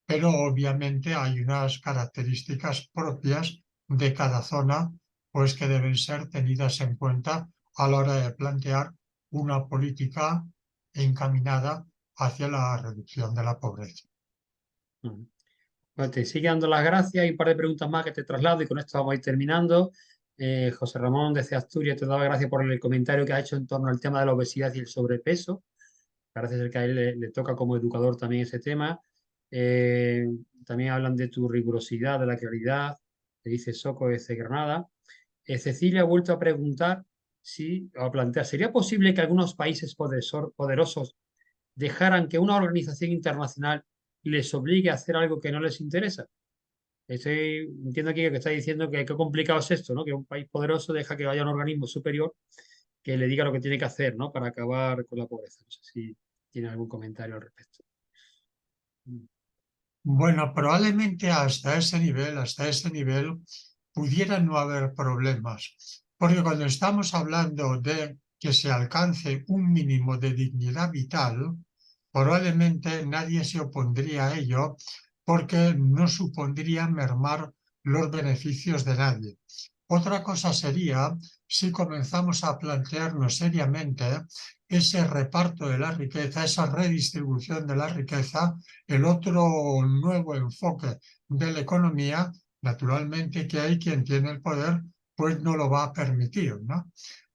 Pero obviamente hay unas características propias de cada zona, pues que deben ser tenidas en cuenta a la hora de plantear una política encaminada hacia la reducción de la pobreza. Pues te sigue dando las gracias y un par de preguntas más que te traslado y con esto vamos a ir terminando. José Ramón desde Asturias te daba gracias por el comentario que ha hecho en torno al tema de la obesidad y el sobrepeso. Parece ser que a él le toca como educador también ese tema. También hablan de tu rigurosidad, de la claridad, que dice Soco desde Granada. Cecilia ha vuelto a preguntar o a plantear, ¿sería posible que algunos países poderosos dejaran que una organización internacional les obligue a hacer algo que no les interesa? Entiendo aquí que está diciendo que qué complicado es esto, ¿no? Que un país poderoso deja que vaya un organismo superior que le diga lo que tiene que hacer, ¿no? Para acabar con la pobreza. No sé si tiene algún comentario al respecto. Bueno, probablemente hasta ese nivel, pudiera no haber problemas, porque cuando estamos hablando de que se alcance un mínimo de dignidad vital, probablemente nadie se opondría a ello porque no supondría mermar los beneficios de nadie. Otra cosa sería si comenzamos a plantearnos seriamente ese reparto de la riqueza, esa redistribución de la riqueza, el otro nuevo enfoque de la economía, naturalmente que hay quien tiene el poder, pues no lo va a permitir, ¿no?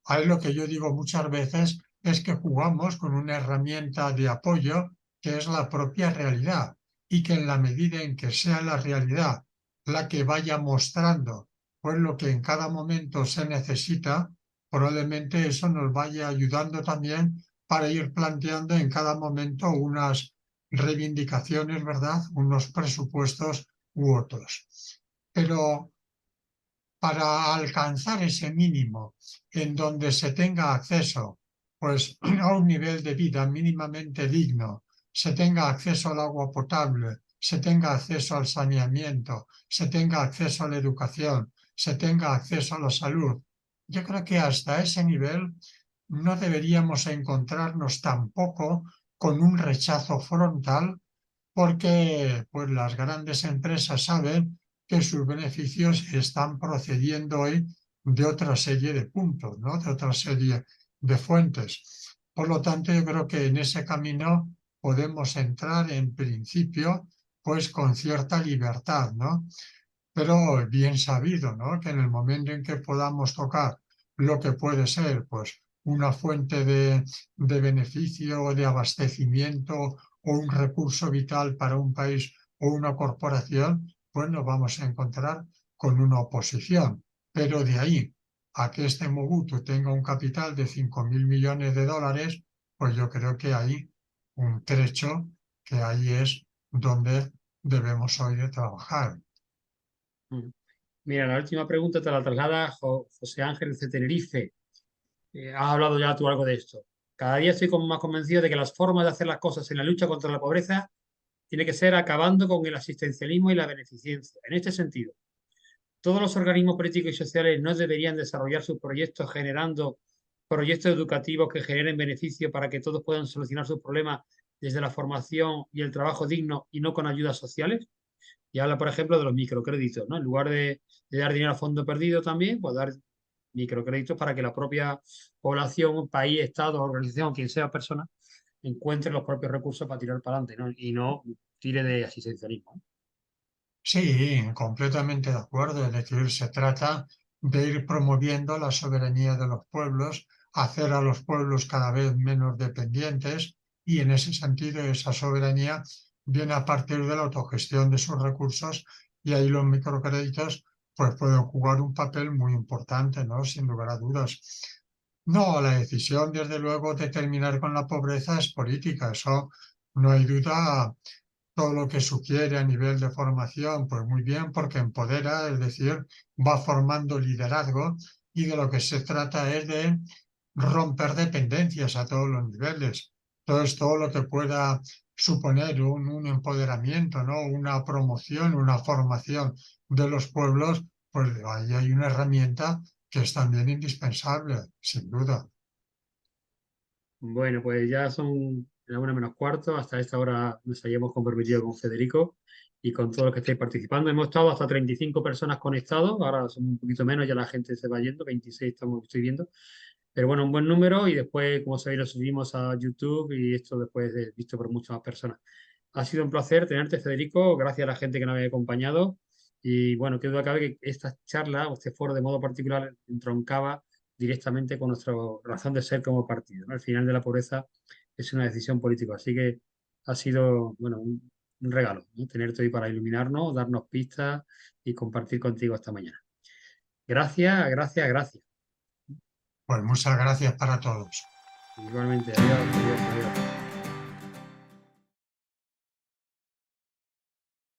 Ahí lo que yo digo muchas veces es que jugamos con una herramienta de apoyo que es la propia realidad y que en la medida en que sea la realidad la que vaya mostrando pues lo que en cada momento se necesita, probablemente eso nos vaya ayudando también para ir planteando en cada momento unas reivindicaciones, ¿verdad? Unos presupuestos u otros. Pero para alcanzar ese mínimo en donde se tenga acceso pues, a un nivel de vida mínimamente digno, se tenga acceso al agua potable, se tenga acceso al saneamiento, se tenga acceso a la educación, se tenga acceso a la salud. Yo creo que hasta ese nivel no deberíamos encontrarnos tampoco con un rechazo frontal porque pues, las grandes empresas saben que sus beneficios están procediendo hoy de otra serie de puntos, ¿no? De otra serie de fuentes. Por lo tanto, yo creo que en ese camino podemos entrar en principio pues con cierta libertad, ¿no? Pero bien sabido, ¿no? Que en el momento en que podamos tocar lo que puede ser pues una fuente de beneficio o de abastecimiento o un recurso vital para un país o una corporación, pues nos vamos a encontrar con una oposición. Pero de ahí a que este Mobutu tenga un capital de 5.000 millones de dólares, pues yo creo que hay un trecho que ahí es donde debemos hoy de trabajar. Mira, la última pregunta te la traslada José Ángel de Tenerife. Has hablado ya tú algo de esto. Cada día estoy más convencido de que las formas de hacer las cosas en la lucha contra la pobreza tiene que ser acabando con el asistencialismo y la beneficencia. En este sentido, todos los organismos políticos y sociales no deberían desarrollar sus proyectos generando proyectos educativos que generen beneficio para que todos puedan solucionar sus problemas desde la formación y el trabajo digno y no con ayudas sociales. Y habla, por ejemplo, de los microcréditos, ¿no? En lugar de dar dinero a fondo perdido también, pues dar microcréditos para que la propia población, país, Estado, organización, quien sea persona, encuentre los propios recursos para tirar para adelante, ¿no? Y no tire de asistencialismo. Sí, completamente de acuerdo. Es decir, se trata de ir promoviendo la soberanía de los pueblos, hacer a los pueblos cada vez menos dependientes y en ese sentido esa soberanía viene a partir de la autogestión de sus recursos y ahí los microcréditos pues pueden jugar un papel muy importante, ¿no? Sin lugar a dudas. No, la decisión, desde luego, de terminar con la pobreza es política, eso no hay duda. Todo lo que sugiere a nivel de formación, pues muy bien, porque empodera, es decir, va formando liderazgo y de lo que se trata es de romper dependencias a todos los niveles. Entonces, todo lo que pueda suponer un empoderamiento, ¿no? Una promoción, una formación de los pueblos, pues ahí hay una herramienta que es también indispensable, sin duda. Bueno, pues ya son la 1 menos cuarto. Hasta esta hora nos hayamos comprometido con Federico y con todos los que estáis participando. Hemos estado hasta 35 personas conectados. Ahora somos un poquito menos, ya la gente se va yendo. 26 estoy viendo. Pero bueno, un buen número. Y después, como sabéis, lo subimos a YouTube y esto después es visto por muchas más personas. Ha sido un placer tenerte, Federico. Gracias a la gente que nos había acompañado. Y bueno, qué duda cabe que esta charla o este foro de modo particular entroncaba directamente con nuestra razón de ser como partido, ¿no? El final de la pobreza es una decisión política. Así que ha sido, bueno, un regalo, ¿no? Tenerte hoy para iluminarnos, darnos pistas y compartir contigo esta mañana. Gracias, gracias, gracias. Pues muchas gracias para todos. Igualmente, adiós, adiós, adiós.